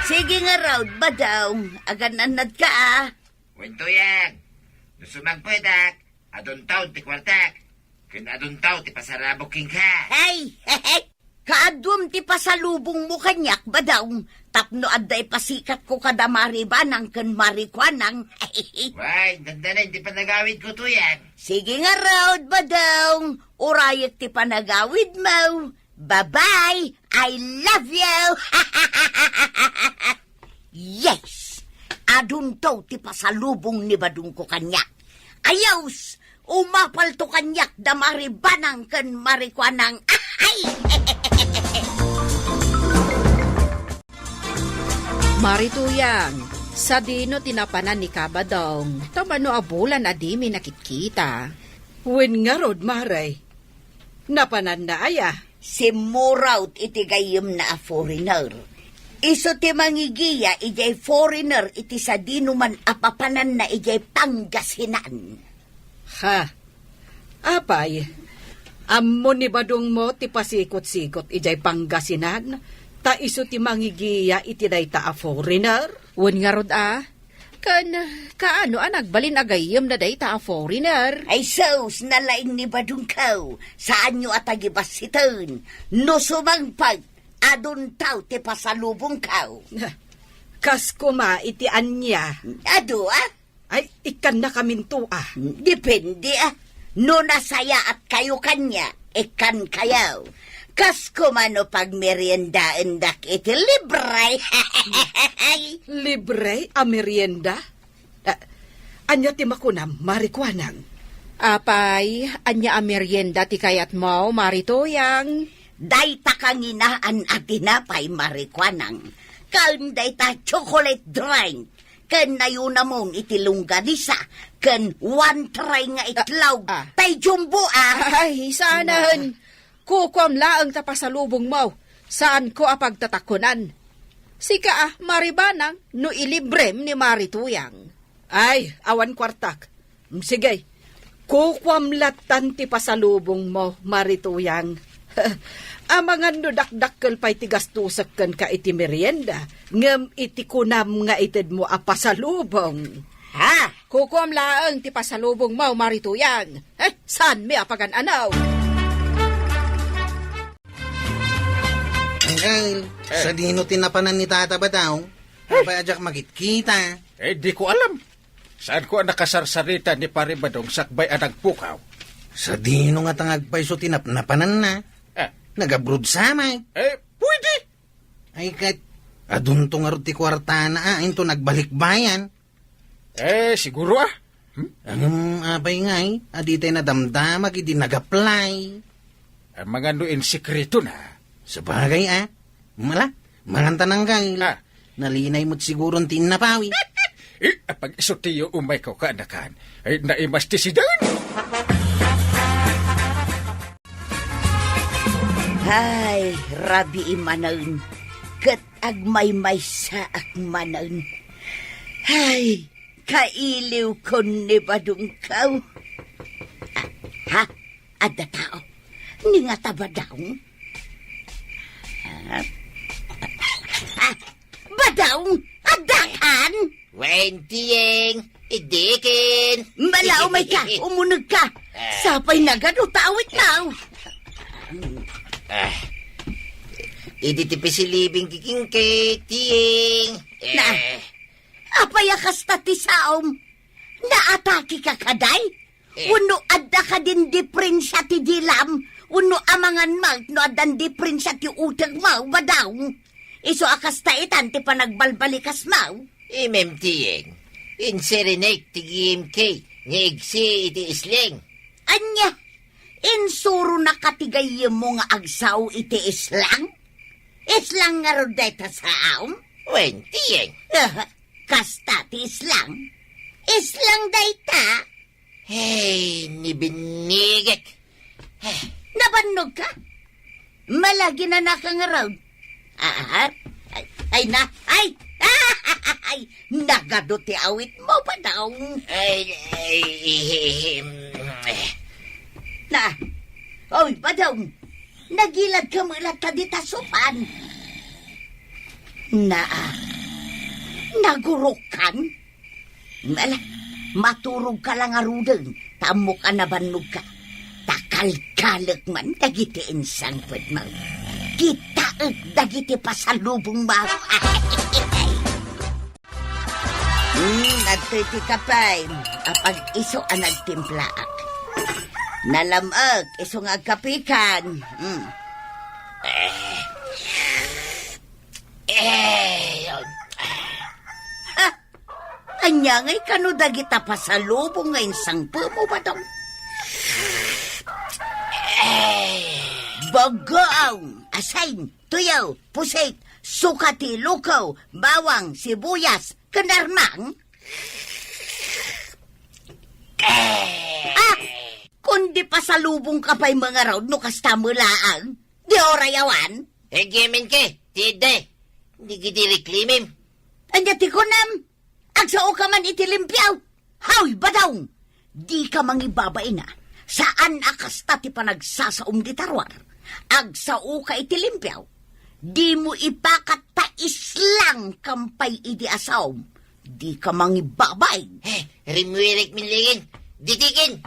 Sige nga raw, badaw. Agananad ka ah. Wento yan. Nusumang pwedak. Adon taon ti kwartak. Kun adon taon ti pasarabok king ka. Hey, hey, kaadum ti pasalubong mo kanyak, badaw. Tapno adday pasikat ko kadamari ba nang kan marikwanang. Why, dandanan ti panagawid ko to yan. Sige nga raw, badaw. Urayak ti panagawid mo. Bye-bye. I love you. Yes. Adun to ti pasalubong ni badung ko kanyak. Ayaws. Umapal to kanyak damari banang kan marikwanang. Ay! Marituyang, sa dino tinapanan ni Kabadong, tamano abulan adimi nakikita. Wen nga rod, Maray. Napanan na aya. Si Muraut iti gayem na a foreigner. Iso ti mangigiya ijay foreigner iti sa dinuman apapanan na ijay Pangasinan. Ha? Apay, ammo ni badong mo ti pasikot-sikot ijay Pangasinan, ta iso ti mangigiya iti dayta a foreigner? Wen nga rod kaano nagbalin agayem na dayta a foreigner? Ay sos, nalaing ni badung kaw, saan nyo atagibasitan? No sumangpag, adun tao ti pasalubong kaw. Kas kuma iti anya. Ado ah? Ay, ikan na kaminto ah. Depende ah. No nasaya at kayo kanya, ikan kayaw. Kas kumano pag meriendaan dak iti libre. Libre a merienda? Anya ti makunam, marikwanang. Apay, anya a merienda ti kayat mo, Marituyang. Dayta kanginaan at tinapay marikwanang. Kan dayta chocolate drink. Kan nayuna mong iti longganisa. Kan one tray nga itlog. Tay jumbo ah. Ay, sanahan. Kukwam laang tapasalubong mo. Saan ko apagtatakunan? Sika maribanang no ilibrem ni Marituyang. Ay, awan kwartak. Sige, kukwamlatan ti pasalubong mo, Marituyang. Amangan no dakdakkel pa'y tigastusak kan ka iti merienda, ngem iti kunam nga ited mo a pasalubong. Ha? Kukwam laang ti pasalubong mo, Marituyang. Saan mi apagan anaw? Angel, sa dino tinapanan ni Tata Badaw, papayadyak makitkita. Di ko alam. Saan ko ang nakasarsarita ni Pare Badong sakbay ang nagpukaw? Sa dino nga tangagpay so tinapnapanan na. Nagabrood samay. Pwede. Ay kahit adun to nga ro ti kwarta na into nagbalik bayan. Siguro Ang apay ngay, aditay na damdamag idi nag-apply. Ang mga nuin sikreto na. Sa bagay malanta nang gay. Nalinay mo't siguro tinapawi. Pag isotiyo umay ko kaanakan, ay naimas ti si Dan. Ay, rabi imanan. Kat agmay-may sa akmanan. Ay, kailiw ko ni badung kaw. Ha? Ada tao? Ni nga tabadaw? Badaw? Adakan? Wentiyeng, idikin. Malaumay ka, umunag ka. Sapay na gano, tawit now. Iditipis si libing kiking kay tiyeng. Na, apayakas tati saom. Naatake ka kaday? Uno adda ka din diferensya ti dilam. Uno amangan mag no adan diferensya ti utag mau badaw. Iso akas taitan ti panagbalbalikas mau. Imem tiyeng. Inserenate ti GMK. Ngigsi iti isling. Anya, insuro na katigay mo nga agsaw iti islang? Islang nga rodeta sa aom? Wentiyeng. Kasta ti islang? Islang dayta? Hey, nibinigik. Nabannog ka? Malagi na nakangaraw. Ay na, ay! Nagado ti awit mo ba daw? Na, oy, ba daw? Nagilad ka mula ta di tasupan. Na, Nagurukan? Mala, maturog ka lang arudeng. Tamo ka na bannog ka. Takal-kalak man, dagiti insangpad mo. Kitaag dagiti pasalubong mo. Nagtiti ka pa. Apag iso ang nagtimplaak. Nalamag, iso nga kapikan. Anya ngay kano dagita pasalubong nga insangpo mo ba dong? Bagoong, asayn, tuyaw, pusit, sukati, lukaw, bawang, sibuyas, kanarmang. Kundi pasalubong ka pa'y mga raw no kasta mulaang, di orayawan. Gemen ke, tide. Hindi gidi reklimim. Anya ti kunam, agsao ka man itilimpyaw. Hawi badawng, di ka mangibabay na. Saan akas ti panagsasaom di tarwar? Agsao ka itilimpyaw. Di mo ipakat tais lang kampay idi asawm. Di ka mangibabay. Rimwirik milingin. Ditikin.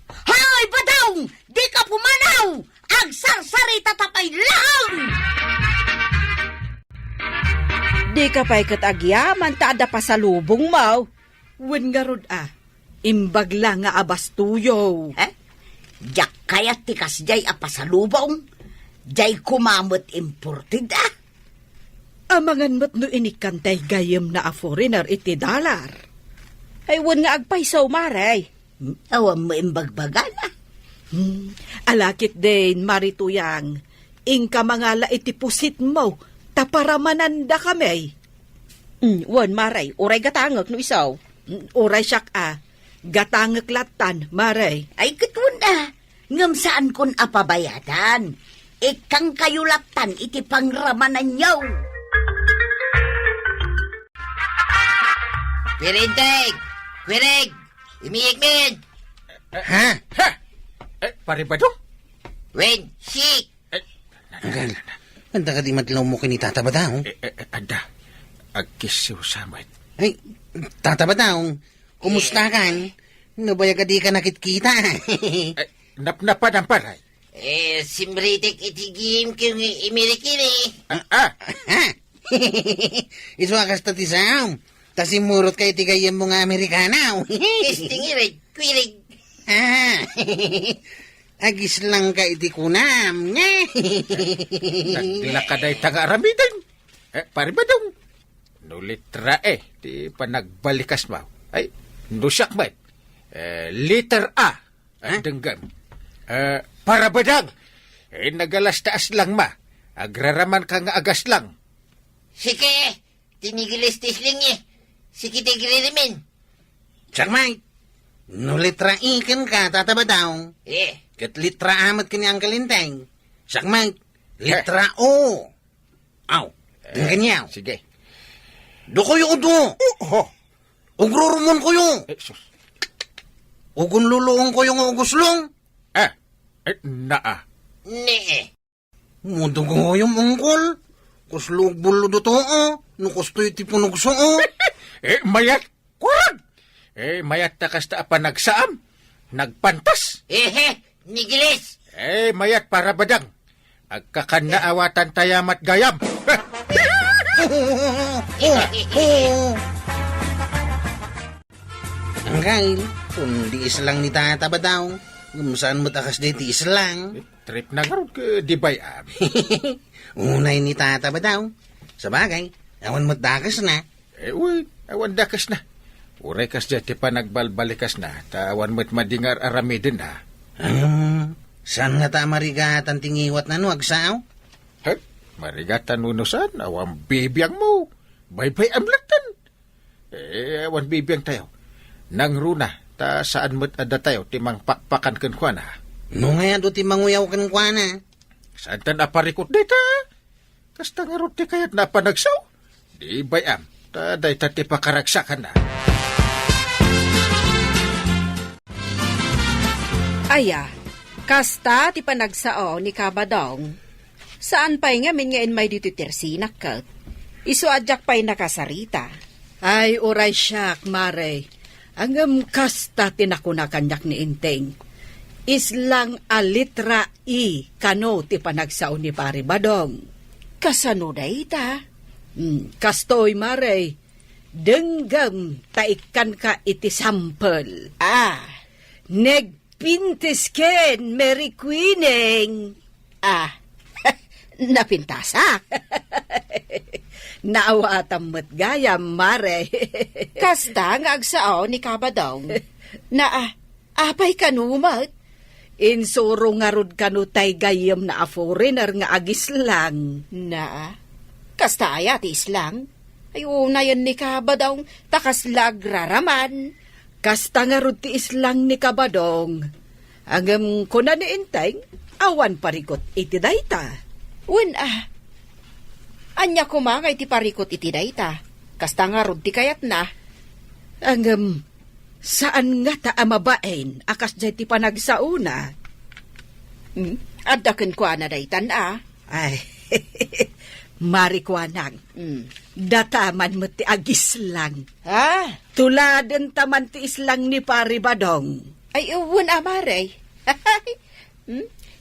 Hay, badawng! Di ka pumanaw! Agsarsari tatapay lang! Di ka pa'y katagyaman taada pasalubong mo. Wen nga rod imbag lang nga abastuyo. Diyak kayat tikas jay apasalubong. Jay kumamot imported Amangan mo't no inikantay gayam na a foreigner iti $. Ay wan nga agpaysaw maray. Awam mo imbagbagan Alakit din, Marituyang. Ingka mga iti pusit mo, taparamananda kami. Wan maray, uray gatangak no isaw. Uray siyak gatangak latan, Maray. Ay kitun ngam saan kun apabayadan. Ikang kayulatan iti pangramanan nyaw. Pirinteg! Kwirig! Imiyigmin! Ha? Ha! Pare Badong? Wen! Sik! Anggal, anda ka di matlaw mo kinitata ba daw? Ada. Agkisiw samad. Ay, tata ba daw? Kumusta kan? Nabaya ka di ka nakitkita. Napnapad ang paray. Simritek itigim kyung imirikiri. Ha? Iso akas tati saam. Tasimurot kay tigayam mo nga Amerikana. Istingirig! Kwirig! Agis lang ka iti kunam. Naglakaday taga-aramidan. Pare Badong? Nulitra di panagbalikas mo. Ay, nusak ba? Liter A. Ang denggam. Para Badang? Nagalas taas lang ma. Agraraman ka nga agas lang. Sige! Tinigilis tisling Sige tigirimin. Sakmay, no litra ikan ka, tata ba daw? Kat litra amat kanya ang kalinteng. Sakmay, litra O. Aw, tingganyaw. Sige. Do kayo do. Ugrurumon ko yung. Sus. Ugun luluong ko yung uguslong. Naa. Nee. Mundo ko yung ungkol. Kuslog bulo do to nukustoy ti punugso Mayat. Kwag! Mayat na kasta apa nagsaam. Nagpantas. Nigilis! Mayat para Badang. Agkakanaawatan tayamat gayam. Anggal, kundi islang ni tata ba daw? Saan mo takas di ti islang? Trip na garod ka di bayam. Unay ni tata ba daw? Sa bagay, awan mo't dakas na. Uy, awan dakas na. Uray kas dati pa nagbalbalikas na. Tawan mo't madingar aramidin na. Saan nga ta marigatan tingiwat na no, agsaw? Marigatan unusan, awan bibiyang mo. Baybay amlatan. Awan bibiyang tayo. Nang runa, ta saan mo't ada tayo, timang pakpakan kan kwa na. No nga do ti manguyaw kan kwa na. Saan ta naparikot dita? Kasta nga ron ti kayat na panagsaw. Di bayam, ta day ta ti pakaragsakan na. Aya, kasta ti panagsao ni Kabadong. Saan pa'y nga min ngayon may dito tersinak ka? Isu adyak pa'y nakasarita. Ay, oray siyak, Mare. Ang kasta tinakunakanyak ni Inteng. Islang a litra I kano ti panagsaon ni Pari Badong. Kasano na ita? Kastoy, Mare. Denggam taikan ka iti sampel. Ah, Negpintis ken, Mary Queening. napintasak. Naawatam mo't gayam, Mare. Kasta nga agsao ni Kabadong. Apay kanumat. Insuro nga rod kanutay gayam na a foreigner nga agis lang. Kasta ayat islang. Ay, una yan ni Kabadong, takas lagraraman. Kasta nga rod ti islang ni Kabadong. Agam kuna ni Inteng, awan parikot iti dayta. Anya kumangay ti parikot iti dayta. Kasta nga rod ti kayat na. Agam, saan nga ta amabain akas jay ti panagsauna? Addaken ko na daytan Ay, marikwanang. Dataman mo ti agis lang. Tuladen taman ti islang ni Pari Badong. Ay, amaray.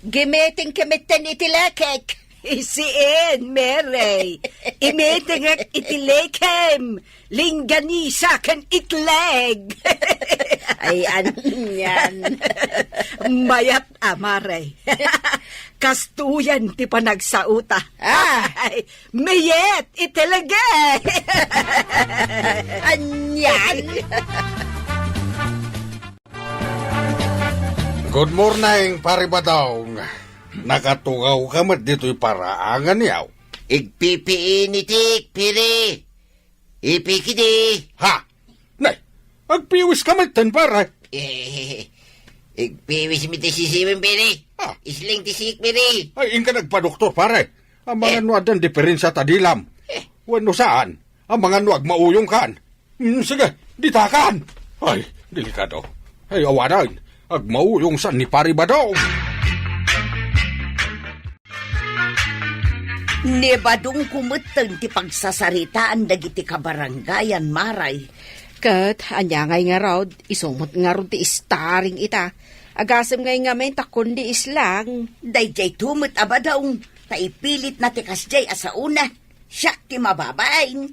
Gimeting kemiten iti lekek. Isiin, Mary. Imetingak itilekem. Lingganisa kan itleg. Ay, yan. Mayat amare. Kastuyan ti panagsauta. Ay, mayet itilege. Anyan. Good morning, Pari Badong. Nakatugaw ka mat dito'y paraangan yaw. Igpipiinitik, piri. Ipikidi. Ha? Nay, agpiwis ka mat tan, para. Igpiwis mi ti sisimin, piri. Ah. Isling ti sik, piri. Ay, inka nagpadoktor, pare. Ang mga nuadan diferensya tadilam. Wano saan? Ang mga nuag mauyong kan. Sige, ditakan. Ay, delikado. Ay, awanan. Ag mauyong saan ni Pari Badong. Ni Badong kumuteng ti pagsasaritaan dagiti kabarangayan, Maray. Kat, anya ngay nga raw, isumot nga raw ti istaring ita. Agasam ngay nga may takon di islang. Dayjay tumut abadong, taipilit na ti kasjay asauna. Siyak ti mababain.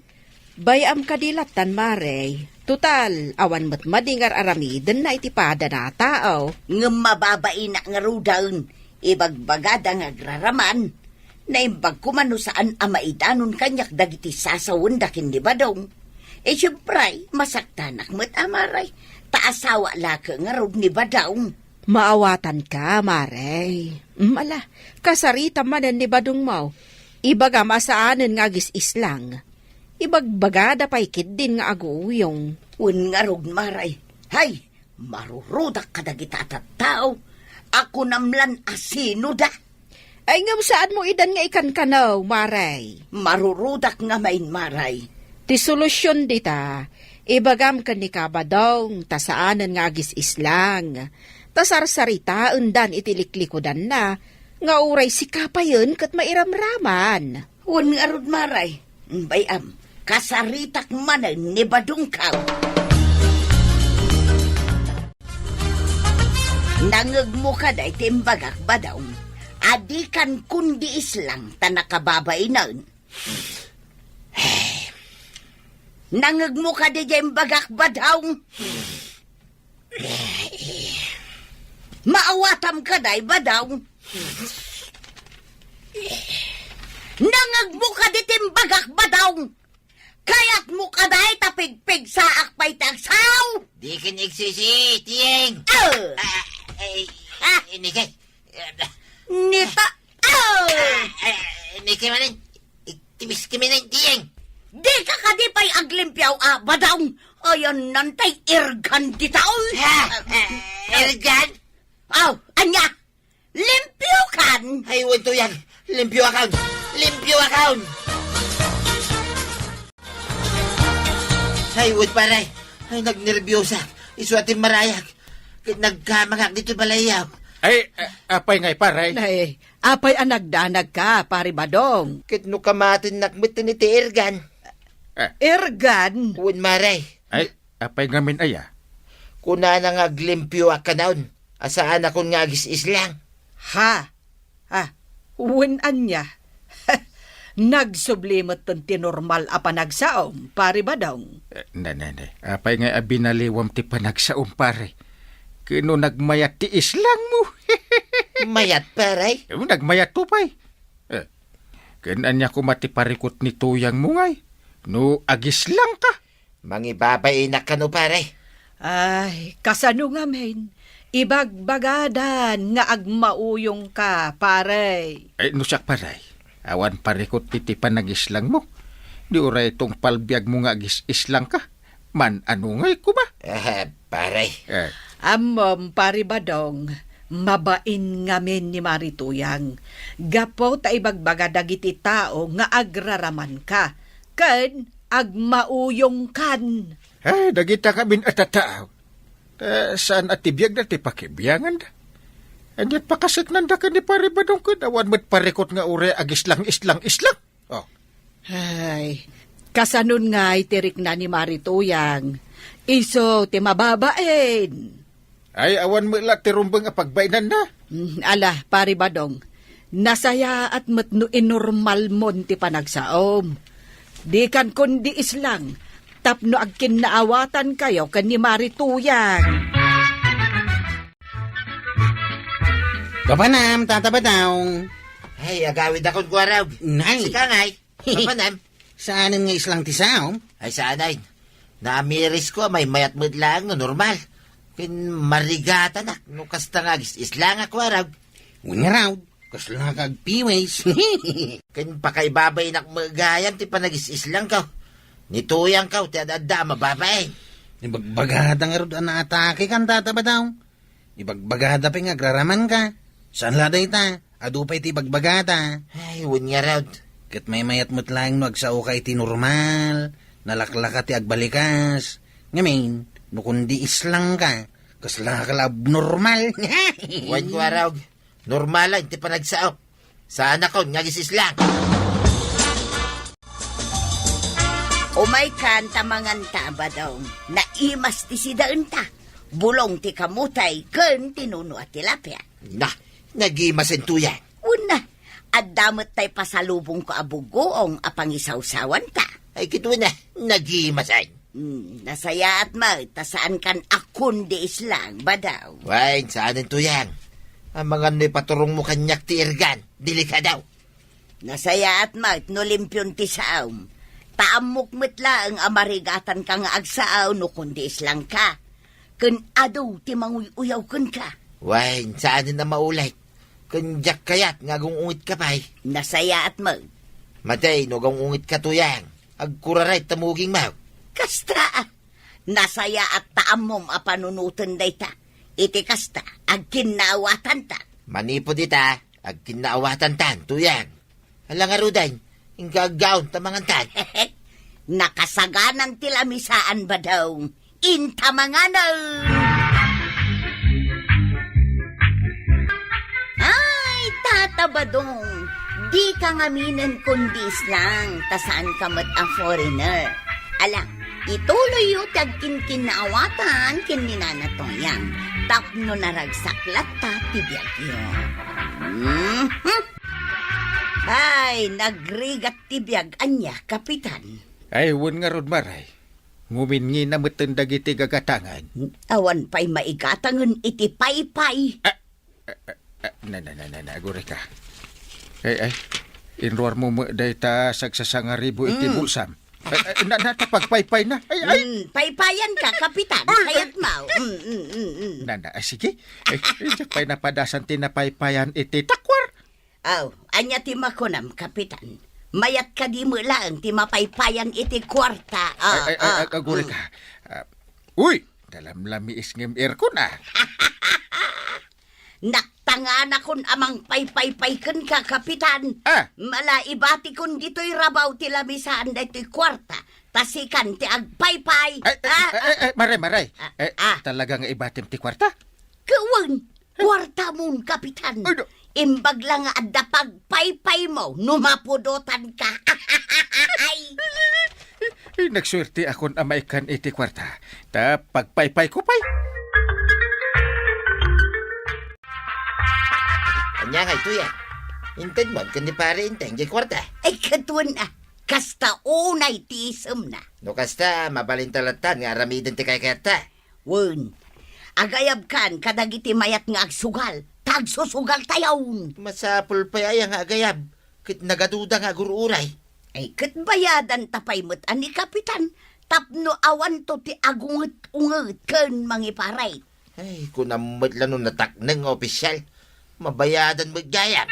Bayam kadilatan, Maray. Tutal, awan mo't madingar aramiden na itipada na tao. Ngem mababain na nga rudaun, ibagbagada nga agraraman. Naimbag kumano saan amaidanon kanyak dagiti sasawon dakin ni Badong. Siyempre, masaktanak mo't amaray. Taasawa laka nga rod ni Badong. Maawatan ka, Maray. Ala, kasarita manan ni Badong mo. Ibaga masaanan nga gis islang. Ibagbagada pa ikit din nga aguyong. Un nga rod, Maray. Hay, marurudak ka dagita at tao. Ako namlan asino da. Ay nga saan mo idan nga ikan kanaw, Maray? Marurudak nga main, Maray. Ti solusyon dita, ibagam ka ni Kabadong, tasaanan nga agis islang. Tasarsarita, undan itiliklikodan na, nga uray si kapayon kat mairamraman. Un nga rod, Maray. Bayam, kasaritak manan ni Badong kaw. Nangag mo ka day timbagak Badong. Adikan kundi islang tanakababay naun. Nangag mo ka di dyan bagak Badong. Maawatam ka day Badong. Nangag mo ka di timbagak Badong. Kaya't mo ka day tapigpig sa akpay tagsaw. Di ka nagsisi, tiyeng. Inikay. Nita. Inikay manin. Tibis kami na tiyeng. Di ka kadipay aglimpyaw, Badong. Ayan nantay irgan ditaw. Ergan? Anya. Limpyo kan. Ay, wento yan. Limpyo account. Limpyo account. Ay, wad paray. Ay, nagnervyosa. Iswatin marayag. Nagkamangak dito balayaw. Ay, apay ngay, paray. Nay, Apay ang nagdanag ka, pare Badong. Ket no kamatin nakmet ni ti Ergan. Ergan, Uwan maray. Ay, apay ngamin aya. Kuna na nga glimpyo akanaon. Asaan akong nga agis islang. ha? Uwan niya. Nagsublimot ton tinormal a panagsaom, pare Badong. Nanay, apay nga abinaliwam ti panagsaom pare. Kino nagmayat ti islang mo. Mayat paray. Nagmayat to pay. Kanan niya kumati parikot ni tuyang mo ngay. No, agis lang ka. Mangibabay na kano paray. Ay, kasano nga men? Ibagbagadan nga agmauyong ka, pare. Ay, nusak paray. Awan parikot titi panagislang mo. Di uray itong palbiag mo nga agis-islang ka. Man, ano ngay ko ba? Paray. Amom, pare Badong, mabain nga men ni Marituyang. Gapo ta ibagbaga dagiti tao nga agraraman ka. Ken agmauyong kan. Ay, dagita kabin at tataaw. Saan at tibiyag na ti pakibiyangan da? Andiyan pakasik nanda ka ni pare Badong ko. Awan mo't parikot nga ure agislang islang. Oh. Ay, kasanon nga itirik na ni Marituyang. Iso ti mababain. Ay, awan mo ila ti rumbang apagbainan na. Ala, pare Badong, nasaya at matno inormal mon ti panagsaom. Di kan kundi islang, tapno agkin naawatan kayo kan ni Marituyang. Kapanam, Tata Badong. Ay, agawid akong guaraw. Nay. Sika ngay. Kapanam. Saanin nga islang ti saom? Ay, saanay. Naamiris ko, may mayat mo't lang no normal. Kin marigata na. No kasta nga islang ako araw. Uwan nga raw, kasla kag piways. Kin pakaibabay nak magayan ti panagis-islang ka. Nituyang ka, ti adada mababay. Ibagbagada nga rin na atake kan, Tata Badong. Ibagbagada pa nga agraraman ka. Saan laday ta? Adupay ti ibagbagada. Ay, uwan nga raw. Kat may mayat mo't lang no agsao ka iti normal. Nalaklaka ti agbalikas. Ngamin, no kundi islang ka. Kasla ka abnormal. Uwan ko araw. Normal lang, ti panagsaop. Saan ako, ngagisislang. Umay kan tamangan ta ba daw? Naimas ti sidaan ta. Bulong ti kamutay, ken tinuno at tilapia. Na, nagimasin tuyan. Una, at damot tay pasalubong ko abugoong apangisawsawan ta. Ay, kito na, nagimasin. Nasaya at tasaan kan akun di islang ba daw? Wain, saan ang tuyang? Ang mga no'y paturong mo kanyak ti Ergan. Dili ka daw. Nasaya at no limpyon ti saom. Taamok mitla ang amarigatan ka nga agsaaw no kundi islang ka. Kun adaw ti manguyaw kun ka. Wain, saan na maulay? Kanyak kayat nga gungungit ka pa'y. Nasaya at Matay, no gungungit ka tuyang. Agkuraray tamuging mau. Kasta, nasaya at taamom apanunutan day ta. Iti kasta, agkinaawatan ta. Manipo dita, agkinaawatan tan, tuyang. Alang aruday, ingkagaon tamangan tan. Nakasaganan tilamisaan ba daw? Intamanganan! Ay, tatabadong, di ka ngaminan kundis lang, tasaan ka mat a foreigner. Alang, ituloy yung tagkin-kinaawatan kininanatoyang, tapno naragsaklat ta tibiyag yun. Ay, nagrigat tibiyag anya, kapitan. Ay, uwan nga ron maray. Ngumingi na matandag iti gagatangan. Awan pa'y maigatangan iti paypay. Agure ka. Ay, inruar mo mo day ta sagsasangaribo iti bulsam. Natapagpaypay na. Ay. Paypayan ka, kapitan. Kaya't mau. Sige. Pay napadasan tinapaypayan iti takwar. Aw, anya ti makunam, kapitan. Mayat ka di mo lang ti mapaypayan iti kwarta. Agure ka. Uy, dalam lamiis ngem aircon na. Naktangan akon amang paypaypayken ka, kapitan. Malaibati kun dito'y rabaw ti lamisaan da ito'y kwarta. Tasikan ti agpaypay. Maray. Talagang ibatim ti kwarta? Kawan, kwarta mon, kapitan. Imbag lang nga adda pagpaypay mo, numapudotan ka. Ay, Nagswerte akon amay kan iti kwarta. Ta pagpaypay ko pay. Anya nga ito yan. Intend mo, kundi pare intend, di kwarta. ay katun na. Kasta unay tisem na. No kasta, mabalintalatan nga aramidin ti kay kata. Wen, agayab kan kadagiti mayat nga agsugal. Tagsusugal tayawn. Masapul pa ay ang agayab. Kit nagaduda nga gururay. Ay kat bayadan tapay mo't ani kapitan. Tapno awan to ti agunget-unget ken mangiparay. Ay, kung namadla nung nataknang opisyal, mabayadan magayab.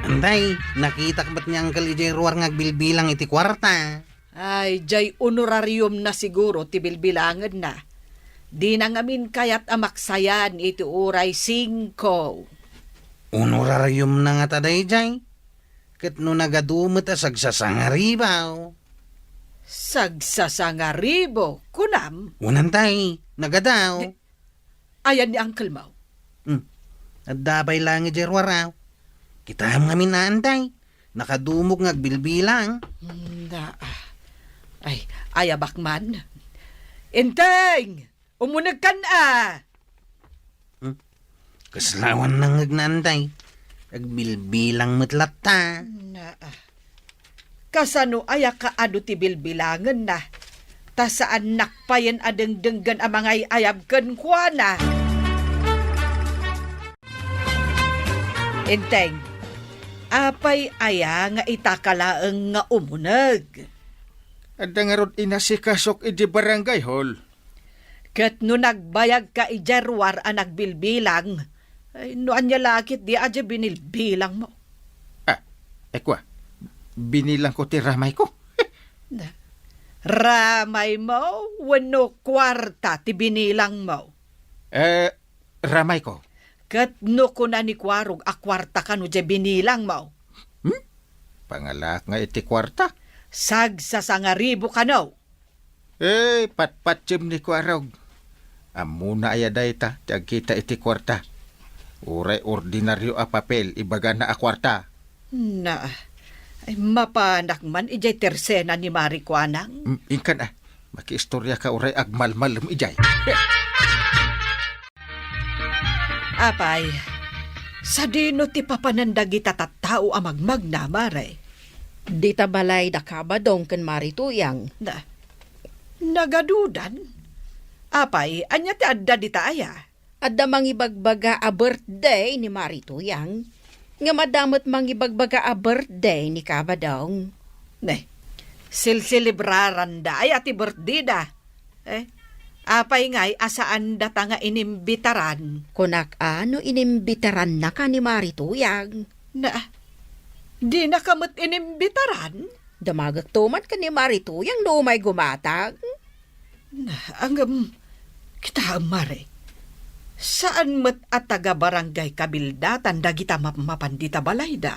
Anday, nakita ka ba't niya Uncle EJ Ruar ngagbilbilang iti kwarta? Ay, jay honorarium na siguro ti bilbilangan na. Di na ngamin kayat amaksayan iti uray 5. Honorarium na nga taday, Jay. Kat no nagadumot sagsasangaribaw. Sagsasangaribo, kunam. Unantay, nagadaw. Ayan ni Uncle Mau. At dabay lang EJ Ruar. Kita nga minaantay. Nakadumog ngagbilbilang. Na, ay, ayabak man. Inteng! Umunag kan Kaslawan nang ngagnaantay. Agbilbilang matlata. Na, kasano aya ka ado ti bilbilangan na. Ta saan nakpayan adengdenggan ang mga ayab kan kuana. Inteng, apay aya nga itakalaeng nga umunag. Adda nga rod inasikasok iti barangay hall. Ket no nagbayag ka ijarwar ang nagbilbilang, ay no anya lakit di aja binilbilang mo. Ekwa, binilang ko ti ramay ko. Na, ramay mo, wano kwarta ti binilang mo. Ramay ko. Ket no kuna ni kwarog a kwarta ka no di binilang mo. Pangalak nga iti kwarta. Sagsasangaribo ka no. Patpatsim ni kwarog. Amuna ayaday ta, tiagkita iti kwarta. Uray ordinaryo a papel, ibaga na a kwarta. Na, ay mapanak man ijay tersena ni Marikwanang. Ingkan makiistorya ka uray agmalmalem ijay. Apay, sa dino ti papanandagi tattao a magmagnamare. Di ta balay da kabadong ken marituyang. Na, nagadudan. Apay, anya ti adda di taaya. Adda mangibagbaga a birthday ni marituyang. Nga madamot mangibagbaga a birthday ni kabadong. Ne, silsilibraran da ay ati birthday da. Apay ngay asaan data nga inimbitaran. Kunak ano inimbitaran na ka ni marituyang. Na, di na kamot inimbitaran. Damagak tuman ka ni marituyang no may gumatag. Na, ang kita mare. Saan met at taga barangay kabildatan dagita mapandita balayda?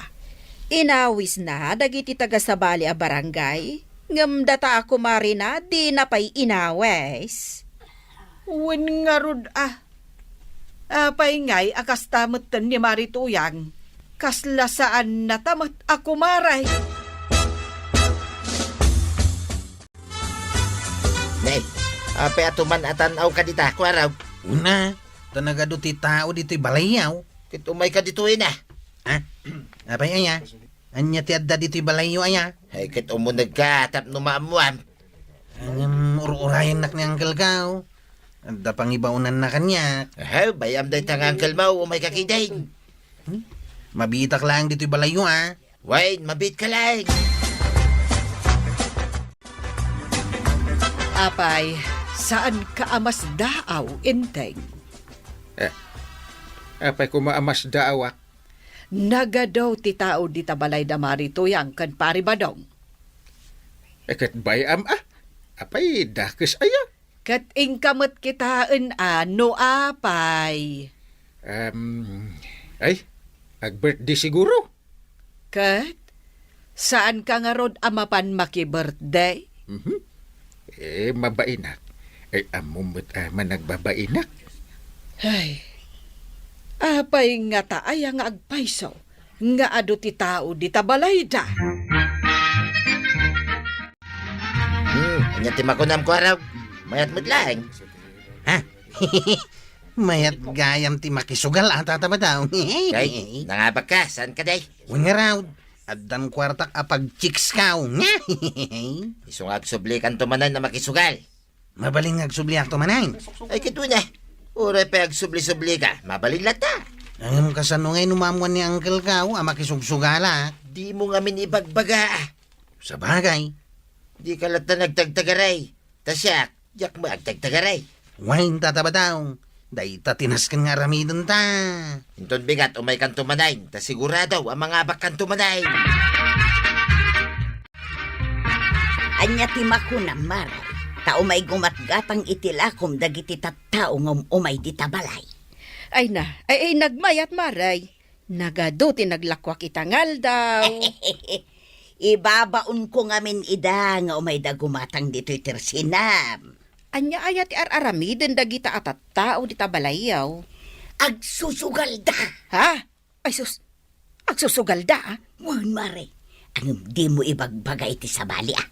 Inawis na dagiti taga sabali a barangay. Ngam data ako marina di na pay inawis. Wen nga rod Apay ngay akas tamutan ni Marituyang. Kasla saan na tamat ako maray. Nay, apay atuman atanaw ka dita, kwaraw. Una, tanagado ti tao dito'y balayaw. Kit umay ka dito na. Apay aya, anya ti adda dito'y balayaw aya. Ay, kit umunag ka, tap numaamuam. Ang urayan nak ni Uncle Gaw. Adda pang ibaunan na kanya. Bayam day tang Uncle Mau, umay kakiday. Mabitak lang dito'y balayaw Wait, mabit ka lang. Apay, saan ka amas daaw, Inteng? Apay ko maamas daawak. Nagadaw ti tao di tabalay da Marituyang kan paribadong. Kat bayam apay dakes aya. Kat ingkamot kitaan ano apay. Ay, ag-birthday siguro. Kat, saan ka nga rod amapan maki-birthday? Mabainak. Ay, amumot man nagbabainak. Ay, Apay nga taay nga agpayso, nga ado ti tao di tabalay da. Anya ti makunam ko araw. Mayat mo't lang. Ha? Mayat gayam ti makisugal tata ba daw? Kay, nangabag ka, saan ka day? Wen nga raw. Addan kwartak apag chicks kaw. Isungag sublikan tumanan na makisugal. Mabaling agsubliak to manay. Ay, kito na. Uray pa agsubli-subli ka, mabalin lata. Ang kasano ngay numamuan ni Uncle kaw, makisugsugala. Di mo nga minibagbaga. Sa bagay. Di ka lata nagtagtagaray. Tasyak, yak mo agtagtagaray. Wain tata ba daw? Day tatinas kan nga ramidon ta. Inton bigat umay kan tumanay, ta sigurado ang mga bakan tumanay. Anya ti makunam maray. Tao may gumatgatang itilakom dagiti tattao ng umay di tabalay. Ay nagmayat maray. Nagado ti naglakwak itangal daw. Ibabaon ko ngamin ida nga umay da gumatang dito'y tersinam. Anya ayat ti araramiden dagita at tao di tabalayaw. Agsusugal da. Ha? Ay sus, agsusugal da. Wan mare, ang di mo ibagbagay ti sabali ah.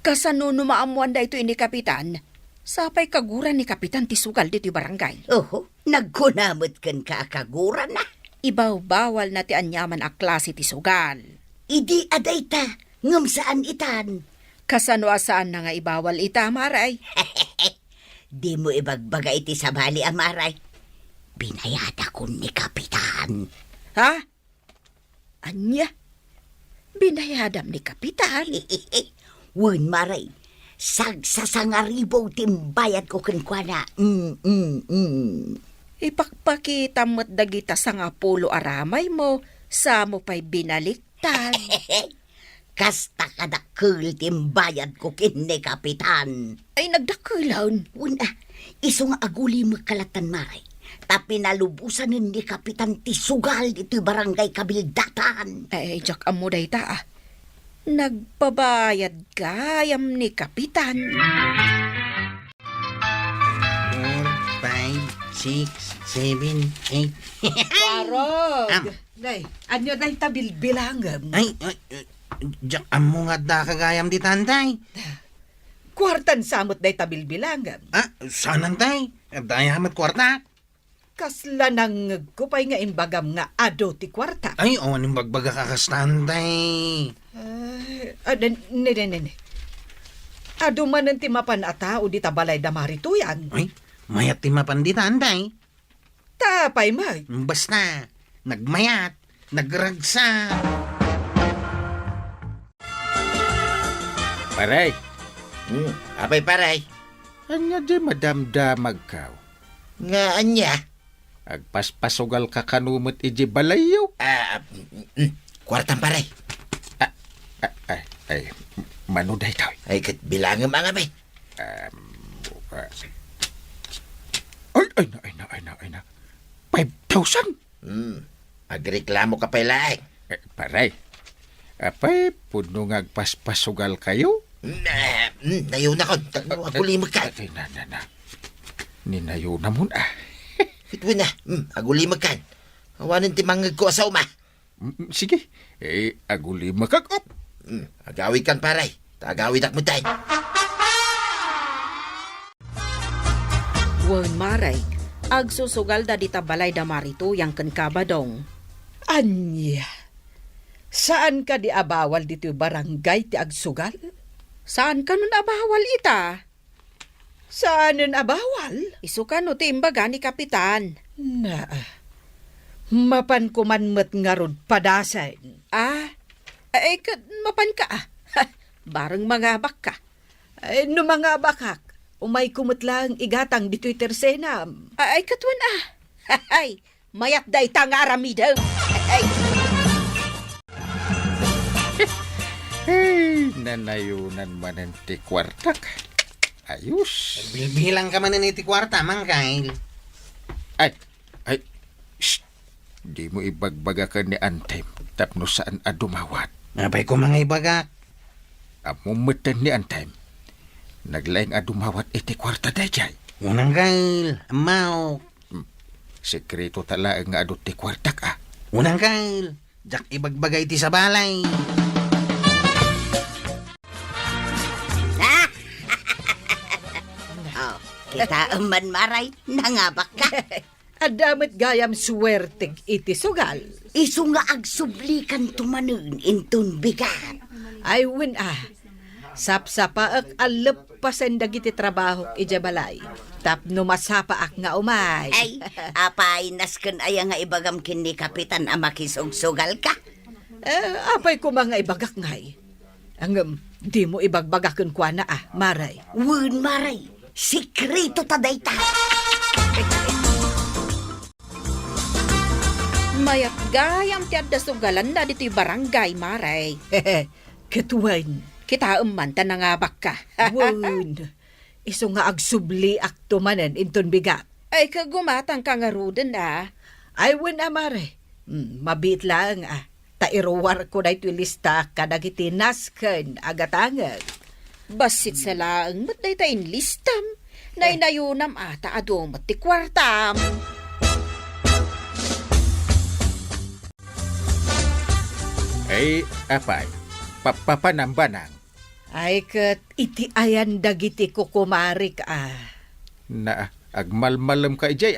Kasano numaamuan da ito ni Kapitan? Sapay kaguran ni Kapitan ti sugal dito barangay. Oho, nagkunamot kan kaakaguran na. Ibaw bawal na ti anyaman a klase ti sugal. Idi aday ta, ngam saan itan. Kasano asaan na nga ibawal ita, maray? Di mo ibagbagay ti sabali amaray. Binayada ko ni Kapitan. Ha? Anya? Binayadam ni Kapitan? Wan maray, sagsasangaribo timbayad ko kenkwana. Ipakpakita mo't dagita sa nga pulo aramay mo, sa mo pa'y binaliktad. Kasta kadakkel timbayad ko kin ni Kapitan. Ay nagdakulan. Una, iso nga aguli magkalatan maray. Tapi nalubusan ni Kapitan ti sugal dito'y barangay Kabildatan. Ay, jak amo day ta ah. Nagpabayad kayam ni Kapitan. 4, 5, 6, 7, 8. Warog! Am. Day, anyo day tabilbilangam. Ay, jak amo nga da kagayam di tantay. Kwartan samot day tabilbilangam. Sanan tay? Dayamat kwarta. Kasla nang kupay nga imbagam nga ado ti kwarta. Ay, ning bagbaga kakastan tay. Ne. Ado man ti mapan atao di tabalay damari tuyan. Ay, mayat ti mapanditan tay. Tapay mag. Basta, nagmayat, nagragsa. Paray, Apay paray. anya di madamdamag ka. Nga anya. Agpaspasugal ka kanumot iji balayaw. Kwartang paray. Ay, manuday tayo. Ay, kat bilangam ang amay. Ay na. 5,000? Agreklamo ka pa ilaing. Paray, apay, puno nga agpaspasugal kayo? Nayon ako. Agulimag ka. Ay, na. Ninayo na mo na. Ito na. Agulimag ka. Awanin ti mangag ko sa uma. Sige, aguli makakop. Agawid kan paray. Agawid ak mo tayo. Wan maray, agsusugal da di tabalay da marito yang ken kabadong. Anya. Saan ka di abawal dito barangay ti agsugal? Saan ka nun abawal ita? Saan nun abawal? Isu ka no ti imbaga ni Kapitan. Na. Mapan kumanmet nga rod padasan. Ay, mapan ka ah. Barang mga baka. Ay, no mga bakak, umay kumutlang igatang dito'y tersenam. Ay, katwan ah. Ay, mayat day tangarami daw. Ay, Hey, nanayunan man ti kwartak. Ayos. Bilbilang ka man iti kwarta, mangkail. Ay, shh. Di mo ibagbaga ka ni Antem tapno saan adumawat. Napay ko mga ibagak. Amumutan ni Antem. Naglaing adumawat iti kwarta dayjay. Unang kail, amaw. sekreto tala nga adot ti kwartak Unang Kyle, jak ibagbagay ti sa balay. Oh, kita man maray, nangabak ka. Adamit gayam suwerteg iti sugal. Isu nga agsublikan tumanon intun bigat. Ay win sapsapaak alepasen dagiti trabaho ija balay. Tapno masapaak nga umay. Ay, apay nasken aya nga ibagam kin ni Kapitan a makisugsugal ka. Apay ko mga ibagak ngay. Ang di mo ibagbagakon kwa na maray. Wun maray, sikreto taday ta. Mayat gayam ti adda sugalan na dito'y barangay, maray. Ketuwan. Kita umanta na nga baka. Wun. Iso nga agsubli akto manen inton bigat. Ay, kagumatang ka nga ruden Ay win amare. Mabit lang Tairuwar ko na ito lista kadagiti nasken agatangan. Basit sa laang mat day tayin listam. Nainayunam ata adomot ti kwartam. Ay, apay, papanambanang. Ay kat iti ayan dagiti kukumarik Na agmalmalam ka ijay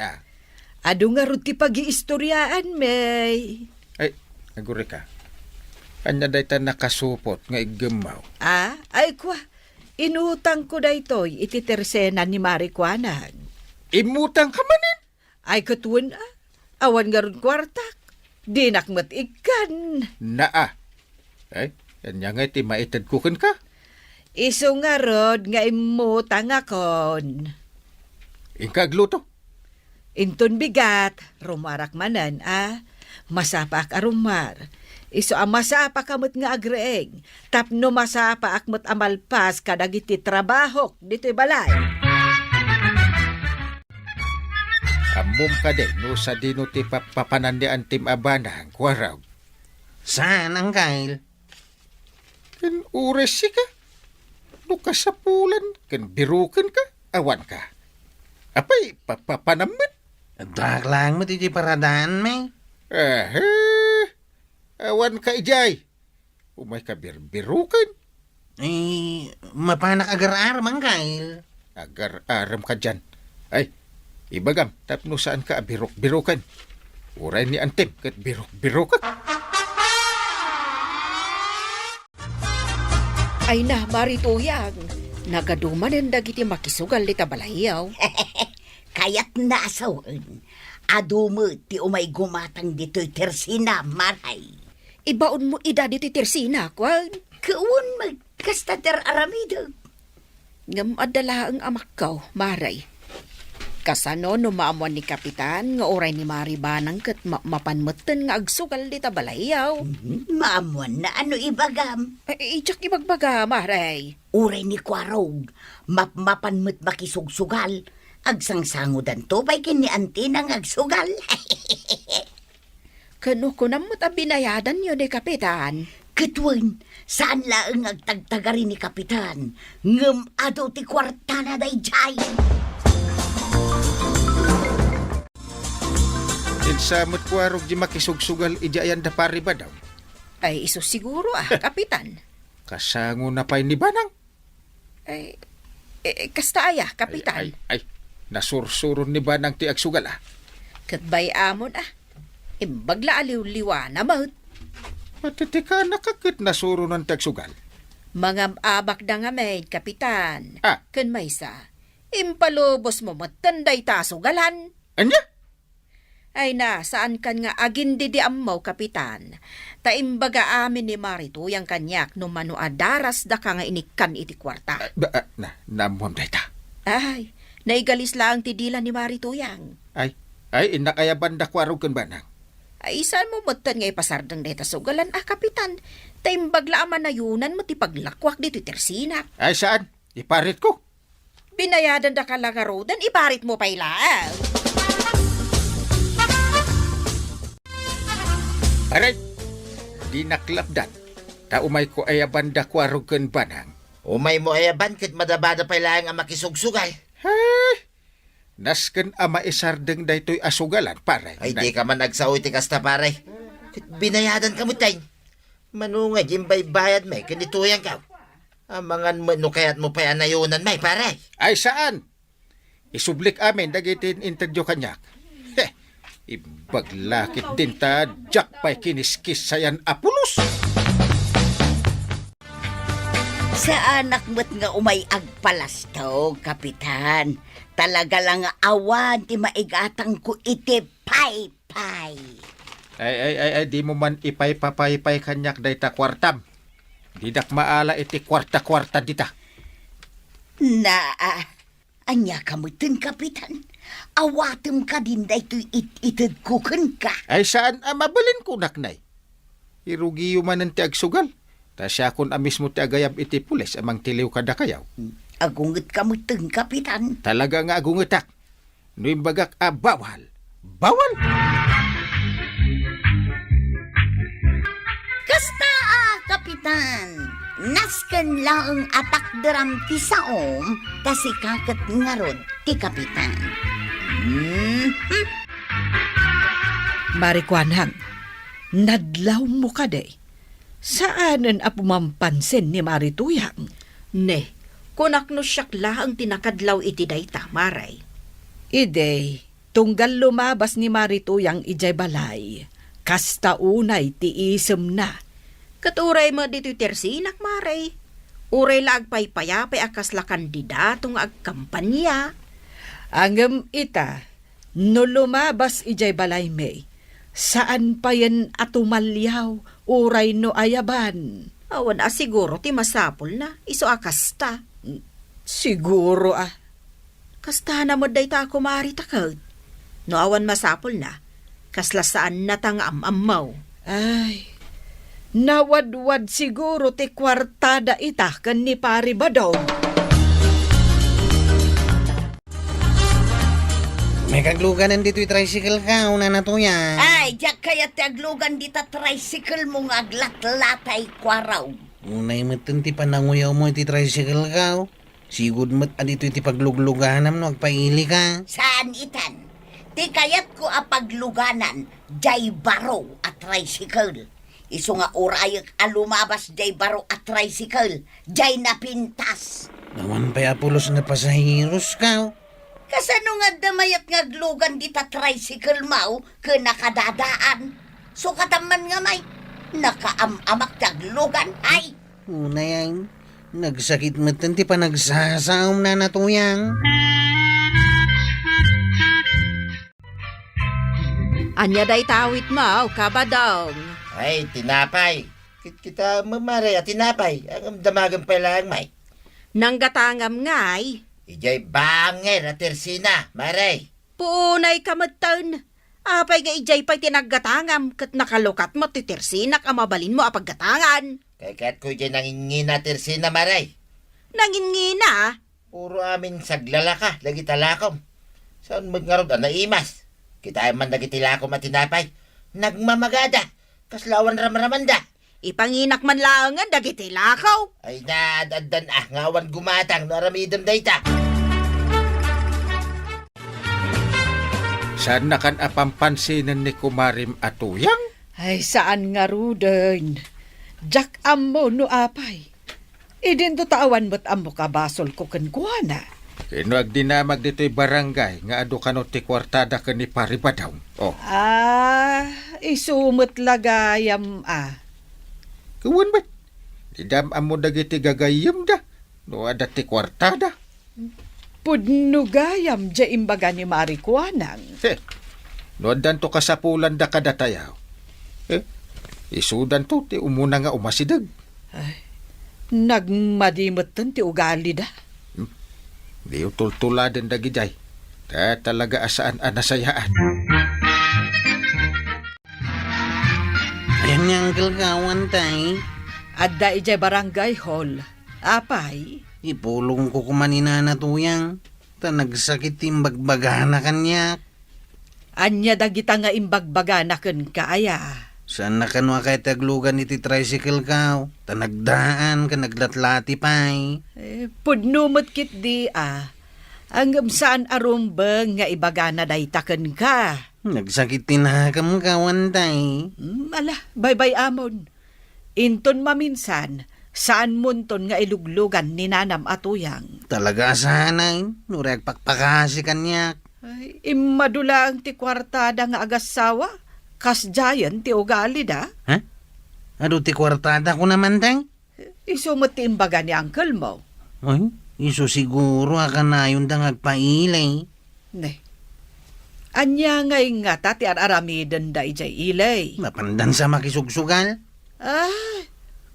Ado nga ro ti pag-iistoryaan, may. Ay, aguri ka. Anya day ta nakasupot nga igemaw. Ay kwa. Inutang ko na ito'y iti tersena ni Marikwanan. Imutang ka manin. Ay katun awan nga ron kwartak. Dinakmat ikan. Naa. Ay, anya nga iti maitad kukin ka. Iso nga rod nga imutang akon. Ingkagluto. Inton bigat, rumarak manan masapak arumar. Iso masapak kamot nga agreeng. Tapno masapak mo't amalpas kadagiti trabahok dito'y balay. Amom ka din, no sa dino ti papanandian tim abanang kwaraw. Saan ang Kyle? Kan ures si ka. No kasapulan, kan birukan ka, awan ka. Apay, papanamit. Dak lang mo ti paradaan, may. Awan ka ijay. Umay ka birukan. Eh, mapanak agar-aram ang Kyle. Agar-aram ka dyan. Ay, ibagam, tapno saan ka birok-birokan. Uray ni Antim, kat birok-birokan. Ay na, marituyang. Nagaduman dagiti makisugal dita balayaw. Kayat nasawan. Adumo ti umay gumatang dito'y tersina, maray. Ibaon mo ida dito'y tersina, kwan. Kaun magkastater aramido. Ngam adala ang amakkaw, maray. Kasano no maamuan ni Kapitan nga oray ni Maribanang kat mapanmutan nga agsugal dita balayaw. Maamuan na ano ibagam. Ay, ijak ibagbaga, maray. Uray ni Kwarog, mapanmut makisugsugal. Agsangsangudan to, bay kini anti nang agsugal. Kano ko namot ang binayadan yun ni Kapitan? Katwan, saan laang agtagtagari ni Kapitan? Ngam ado ti kwarta na day jay. Insamot kwarog di makisugsugal ijayan da pari ba daw? Ay, iso siguro Kapitan. Kasango na pa'y ni Banang. Ay, kasta aya, Kapitan. Ay, nasursuron ni Banang ti agsugal Katbay amon Imbagla aliw-liwa na mahut. Matitika nakakit nasuro ng ti agsugal. Mga abak da nga may, Kapitan. Ah. Kan may sa, impalubos mo matanday tasugalan. Anya? Ay na, saan kan nga agindi di amaw, Kapitan. Taimbaga amin ni Marito yang kanyak no manuadaras da ka nga inikan iti kwarta. Namuam day ta. Ay, naigalis lang ti dila ni Marito yang. Ay, inakayaban da kwarog kan Banang. Ay, saan mo matan nga ipasardang deta sugalan, Kapitan. Taimbagla aman na yunan mo ti paglakwak dito tersina. Ay, saan? Iparit ko. Binayadan da ka lagarodan, iparit mo pa ilaan. Aray, di naklapdan. Taumay ko ayaban da kwarog kan Banang. Umay mo ayaban kat madabada pa ilang ang makisugsugal. Ay, Nasken ama isardeng daytoy asugalan, pare. Ay, di ka man nagsaoy ti kasta, pare. Binayadan ka mo, tay. Manungay, jimbay bayad, may, kanituyan ka. Amangan mo, no kaya't mo pa anayunan, may, pare. Ay, saan? Isublik amin, dagitin interview kanyak. Heh, ibaglakit din ta, jak pa'y kiniskis sayan apulos. Sa anak mo't nga umay agpalastog, kapitan. Talaga lang nga awan ti maigatang ko iti pay-pay. Ay, di mo man ipay-papay-pay kanyak dayta kwartam. Didak maala iti kwarta-kwarta dita. Anya kamutin, kapitan. Awatem ka din daytoy itid kuken ka. Ay, saan mabalin ko naknay? Irugiyo man ang ti agsugal. Ta siya kun amis mo ti agayam iti pulis amang tiliw kada kayaw. Agunget kamutin, kapitan. Talaga nga agungetak. No imbagak bawal. Bawal! Kasta kapitan. Nasken lang atak deram ti saom, kasi kaket ngarod ti kapitan. Marikwanhang, nadlaw mo ka day. Saanan apumampansin ni Marituyang? Ne, kunak no syakla ang tinakadlaw iti dayta, maray. Ide, tunggal lumabas ni Marituyang ijay balay. Kasta unay ti isem na. Katuray mo dito tersinak, maray. Uray lag paypayapay akas la kandidatong agkampanya. Angem ita, no lumabas ijay balay may, saan pa yan atumalyaw, uray no ayaban? Awan siguro ti masapol na, iso akasta. Siguro Kasta na mo day ta kumari takad. No awan masapol na, kasla saan natang amamaw. Ay, nawadwad siguro ti kwartada ita kan ni Pari Badong. May kagluganan dito yung tricycle ka, una na to yan. Ay, diyak kaya taglugan dita tricycle mo nga aglat-latay kwaraw. Unay matan ti pananguyaw mo iti tricycle ka. Sigud mat adito iti paglugluganam no, agpaili ka. Saan itan? Ti kayat ko apagluganan, jay baro at tricycle. Iso nga urayak alumabas jay baro at tricycle, jay napintas. Naman pa apulos na pasahiros ka. Kasano nga damayat nga glugan dita tricycle mau ke nakadadaan. So kataman nga may nakaamamak taglugan ay. Unay ay, nagsakit matan ti pa nagsasaom na natuyang. Anya day tawit mo, kabadong. Ay, tinapay. Kita mamari at tinapay. Ang damagan pa lang, may. Nang gatangam ngay, Ijay banger at tersina, maray. punay kamatan. Apay nga ijay pa'y tinaggatangam, kat nakalukat mo titirsinak ang mabalin mo apaggatangan. Kay kat ko ijay nangingin at tersina, maray. Nangingina, Puro amin saglalaka, lagi talakom. Saan magngarod na imas? Kita ay man nagitilakom at tinapay. Nagmamagada, kaslawan ramramanda. ipanginak man lang nga dagiti lakaw. Ay nadadan ngawan gumatang, naramidam dayta. Saan na kan apampansinan ni Kumarim Atuyang? Ay, saan nga ruden? Jak ammo no apay. Idin to tawan mo't ammo kabasol ko kenkwana. Kino agdinamag dito'y barangay nga adu kano ti kwartada ka ni Paribadaw. Oh, Isumot lagayam kawan ba't? Idam amo dagiti gagayam da. No ada ti kwartada. Pudnugayam ja imbaga ni Marikwanang. Heh, no adan to kasapulan da kadatayaw. Isudan to ti umuna nga umasidag. Nagmadimatan ti ugali da. Di utultuladen da giday. Ta talaga asaan anasayaan. Ayan nga ang kalgawan tay. Adda ijay barangay hall. Apay, Ipulong ko kumanina natuyang. Ta nagsakit timbagbagana kanya. anya dagita nga imbagbaga na ken kaaya. Saan na kanwa kay taglugan iti tricycle ka? Ta nagdaan ka naglatlati pay. Pudnumot kit di Ang saan arumbeng nga ibaga na daytaken ka. Nagsakit tinakam ka, Wantay. Ala, bye-bye amon. Inton maminsan, saan munton nga iluglugan ni Nanam Atuyang. Talaga sanay, nurek pakpakasi kanyak. Ay, imadula ang ti kwartada nga agasawa. Kas jayan ti ugali da. Ha? Ado ti kwartada ko naman, Tay? Isumot ti imbaga ni uncle mo. Ay, iso siguro akan na yun dang agpailay. Ne. Anya ngay nga ta ti aramiden da ijay ilay. Mapandan sa makisugsugal. Ah,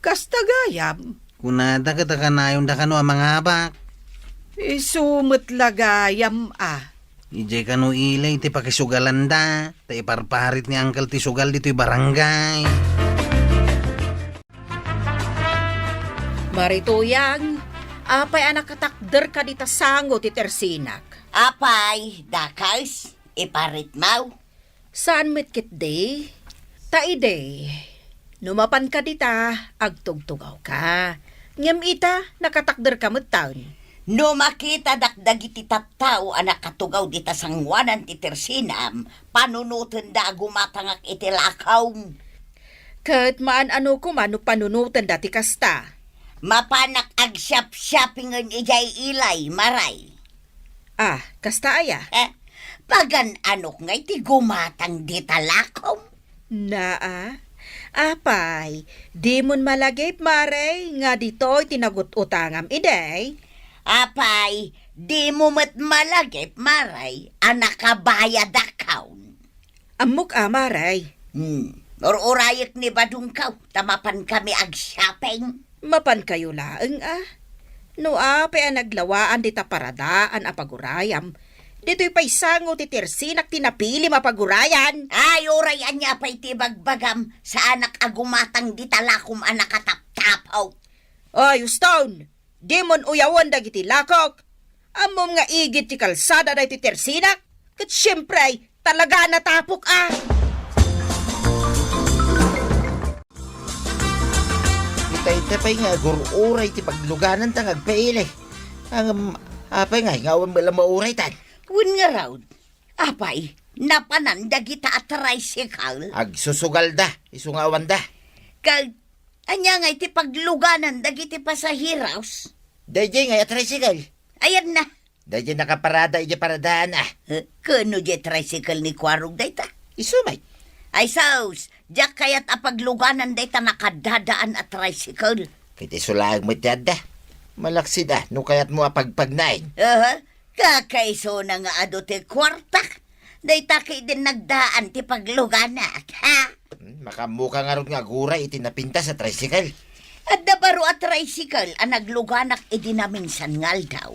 kasta gayam. Kunada ka na yun da kano ang mga abak. Isumot lagayam ah. Ijay kano ilay ti pakisugalan da. Ta iparparit ni Uncle ti sugal dito'y barangay. Marituyang, apay anak katakder ka dita sango ti tersinak. Apay, dakals, iparit mau. Saan mitkit de? Taide. Numapan ka dita, agtugtugaw ka. Ngem ita, nakatakder ka taon. No makita dakdagi ti tattao anak katugaw di tasangwanan ti tersinam, panunutan da gumatangak iti lakaw. Kat maan ano ko mano panunutan dati kasta. Mapanak ag shoppingan ijay ilay, maray. Ah, kasta aya. Pagan anok ngay ti gumatang di talakaw. Naa, apay, di mon malagip maray nga dito'y tinagut-utangam iday. Apay, di mo mat malagip, maray, anak kabayad akaw. Amok maray. Urayek ni badungkaw, tamapan kami ag shopping. Mapan kayo laeng No apay ang naglawaan dita paradaan a pagurayam. Dito'y paisango ti tersinak tinapili mapagurayan. Ay, urayan niya pa'y tibagbagam sa anak agumatang di talakom anak kataptapaw. Ay, Stone, di mon uyawan dagiti lakok. Amom nga igit ti kalsada da ti tersinak. Kat siyempre, talaga natapok Itay-tapay nga, gururay ti pagluganan tang agpailay. Ang apay nga, ngawan mo lang mauray tan. Wun nga raw, apay, napananda kita at tricycle. Agsusugal da, isungawan da. Kag, anya nga iti pagluganan dagiti pasahiraws. Dayjay nga, tricycle. Ayan na. Dayjay nakaparada, ija paradaan Kano di tricycle ni Kwarog dayta? Isumay. Ay saus, diyak kaya't apagluganan dayta nakadadaan at tricycle. Kiti sulag mo tiyada. Malaksi da, no kayat mo apagpagnain. Kakaiso na nga ado ti kwartak. Dayta kay din nagdaan ti pagluganak, ha? Makamuka nga ron nga guray iti napinta sa tricycle. At dabaro at tricycle ang nagluganak idinaminsan ngal daw.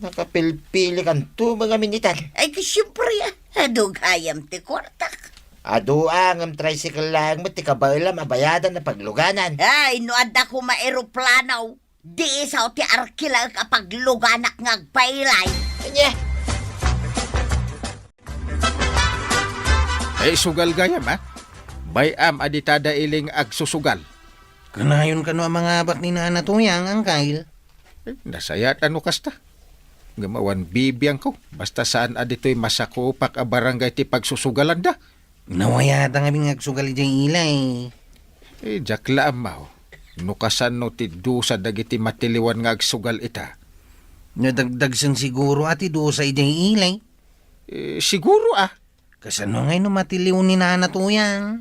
Nakapilpili kan to mga minitan. Ay kasyempre adugayam ti kwartak. Ado ang tricycle lang mo ti kabayla mabayadan na pagluganan. Ay, no adda ko maeroplanaw. Di isaw ti arkila kapag luganak ngagpailay. Kanya, Sugal gayam Bayam aditada iling agsusugal. Kanayon kano ang mga abak ni Nanatuyang, Uncle. Nasayat ano kasta. Gamawan bibiyang ko. Basta saan adito'y masakupak a barangay ti pagsusugalan da. Nawayata nga bing agsugal ijay ilay. Jakla amaw. Nukasan no ti dusa dagiti matiliwan nga agsugal ita. Nadagdagsan siguro ati do sa ijay ilay. Siguro Kasano ngay no matiliw ni Nanatuyang?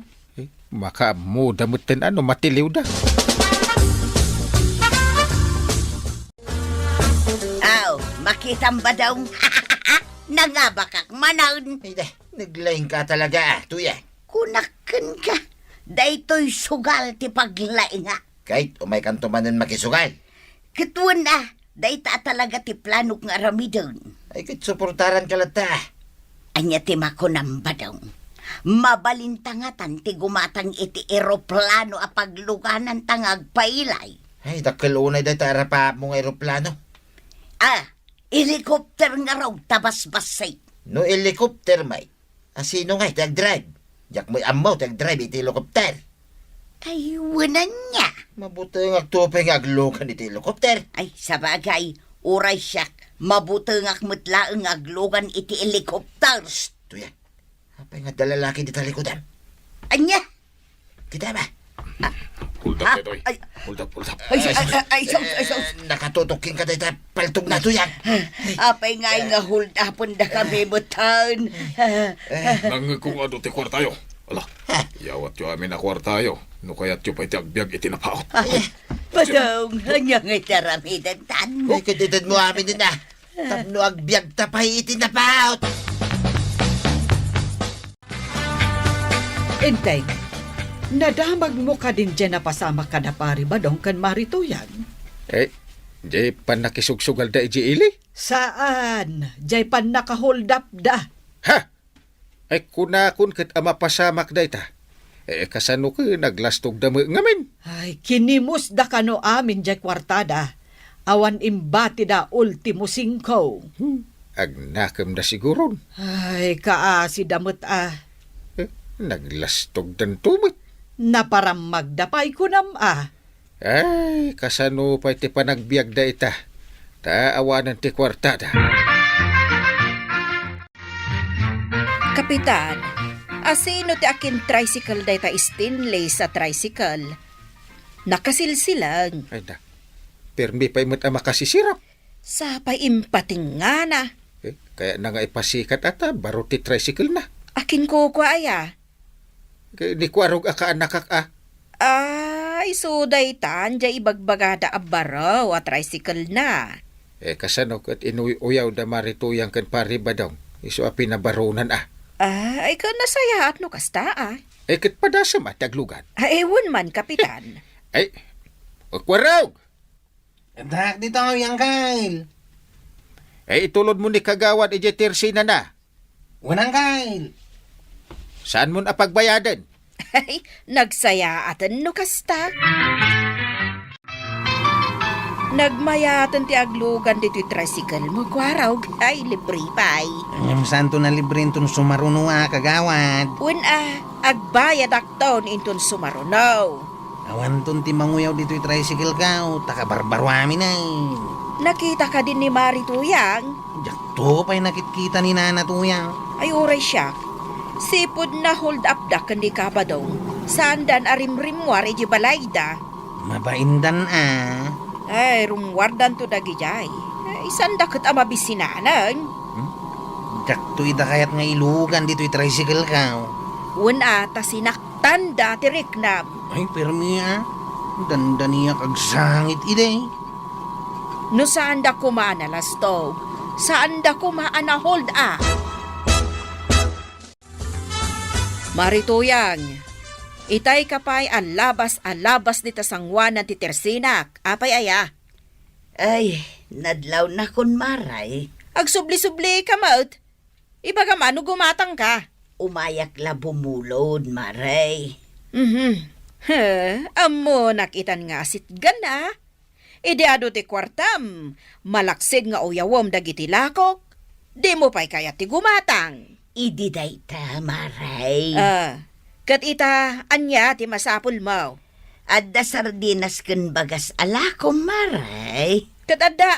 Maka mo damutin matiliw da. Aw, makitang ba daw? Nangabakak manawin. ay da, naglaing ka talaga, tuya. Kunakan ka. Daytoy sugal ti paglaing nga. Kahit umay kantumanan makisugal. Kituan dayta talaga ti planok nga ramidon. Ay kit suportaran ka lata. Anya ti makunamba daw. Mabalintangatan ti gumatang iti eroplano a pagluganan tangag pailay. Ay, dakal unay da tarapa mong aeroplano. Helicopter nga raw tabas-basay. No helicopter may. Asino nga, tag-drive. Yak mo'y amaw, tag-drive iti helicopter. Ay, wanan niya. Mabuti nga agtupay nga aglukan iti helicopter. Ay, sabagay, uray siyak, Mabutengak mutlaeng aglogan iti helikopter. Tuyan. Apay nga dalalaki di talikodan. Anya? Kita ba? Hold Ha? up, Toy. Ay. Hold up. Nakatutukin ka dito. Paltog na tuyan. Apay nga hold upon da kami butan. Nang kung ano ti kwartayo. Ala, yawat yo amin na kwartayo. No kaya't yo pa iti agbyag iti napaot. Badong, anya nga taramidan tan. Ay, kaditad mo amin din na. Tapno agbyag tapay itinapaot. Intay, nadamag mo ka din dyan na pasama ka na pari ba dong kan marituyan? Eh, di pa nakisugsugal da iji ili? Saan? Jay pan naka-hold up da. Ha? Ay kunakun kat ama pasamak da ita. Eh, kasano ka naglastog da mo ngamin? Ay, kinimus da kano amin jay kwartada. Awan imbati da ultimo 5. Agnakam da siguron. Ay, kaasi damot ah. Eh, naglastog dan tumit. Naparamag da pa'y kunam ah. Ay, kasano pa iti panagbiag da ita. Taawanan ti kwartada. Kapitan, asino ti akin tricycle day ta Stinley sa tricycle? Nakasilsilang. Ay na, permi pa imot ang makasisirap. Sa paimpating nga na. Eh, kaya na nga ipasikat ata, baro ti tricycle na. Akin ko aya. Kaya ni kwarog aka anakak a. Ay, suday tan, jay ibagbagada abaraw at tricycle na. Eh, kasano kat inuyaw da marituyang kan pari ba daw? Iso a pinabarunan a. Ay, ka nasaya at no kasta Eh, kat padasa mataglugan. Ewan man, kapitan. Ay, o kwarog! Dak dito yung Kyle. Eh, itulod mo ni kagawad ijetirsi na. Unang Kyle. Saan mo na pagbayadan? Ay, nagsaya atan no kasta. Nagmayatan ti aglugan dito tricycle mo, kwaraw, ay libre pa'y. Ang santo na librin tun sumaruno kagawad. Agbayad akton inton sumarunaw. Awan tun ti manguyaw dito yung tricycle ka o takabarbaro amin ay. Nakita ka din ni Mari Tuyang. Jak to pa'y nakitkita ni Nana Tuyang. Ay oray siya. Sipod na hold up da kandi kabadong. Sandan arimrimwar iji balayda. Mabaindan ah. Ay, rumwardan to dagijay. Ay, sanda kat amabisinanan. Jak to ida kayat nga ilugan dito yung tricycle ka. Ta sinaktan da tiriknam. Ay, permi ah. Danda niya kagsangit ide. No saan da kumaana lastog? Saan da kumaana hold up? Marituyang, itay kapay alabas dita sangwanan ti Tersinak. Apay aya. Ay, nadlaw na kun maray. Agsubli-subli ka maut. Iba ka mano gumatang ka. Umayak la bumulod, maray. Amo nakitan nga sitgan na. Ideado ti kwartam. Malaksid nga uyawom dagiti lakok. Di mo pa'y kaya ti gumatang. Idi dayta, maray. Kat ita, anya ti masapul mo. Adda sardinas ken bagas alakom, maray. Kat adda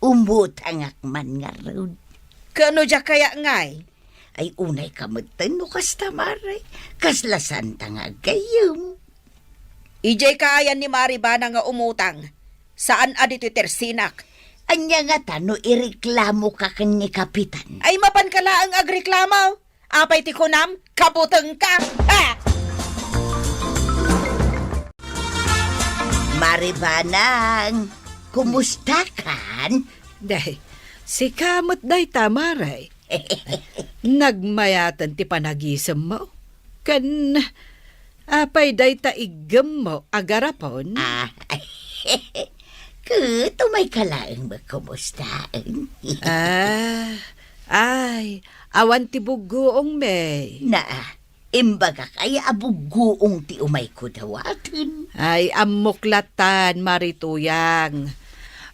Umbutangak man nga rod. Kano dya kaya ngay? Ay unay kamutan no kasta, maray. Kaslasan tangag kayong. Ijay kaayan ni Maribana nga umutang. Saan adito Tersinak? Anya nga tano ireklamo ka ken ni kapitan. Ay mapan kala ang agreklamaw. Apay ti kunam, kabuteng ka. Ha! Maribanang, kumusta kan? Day, si kamot day tamaray. Nagmayatan ti panagisem mo. Kan, apay day ta igem mo agarapon. Tumay kalaeng magkumustaan. Ay, awan ti bugoong may. Imbaga kaya abuguong ti umay ko dawatin. Ay, amuklatan, Marituyang.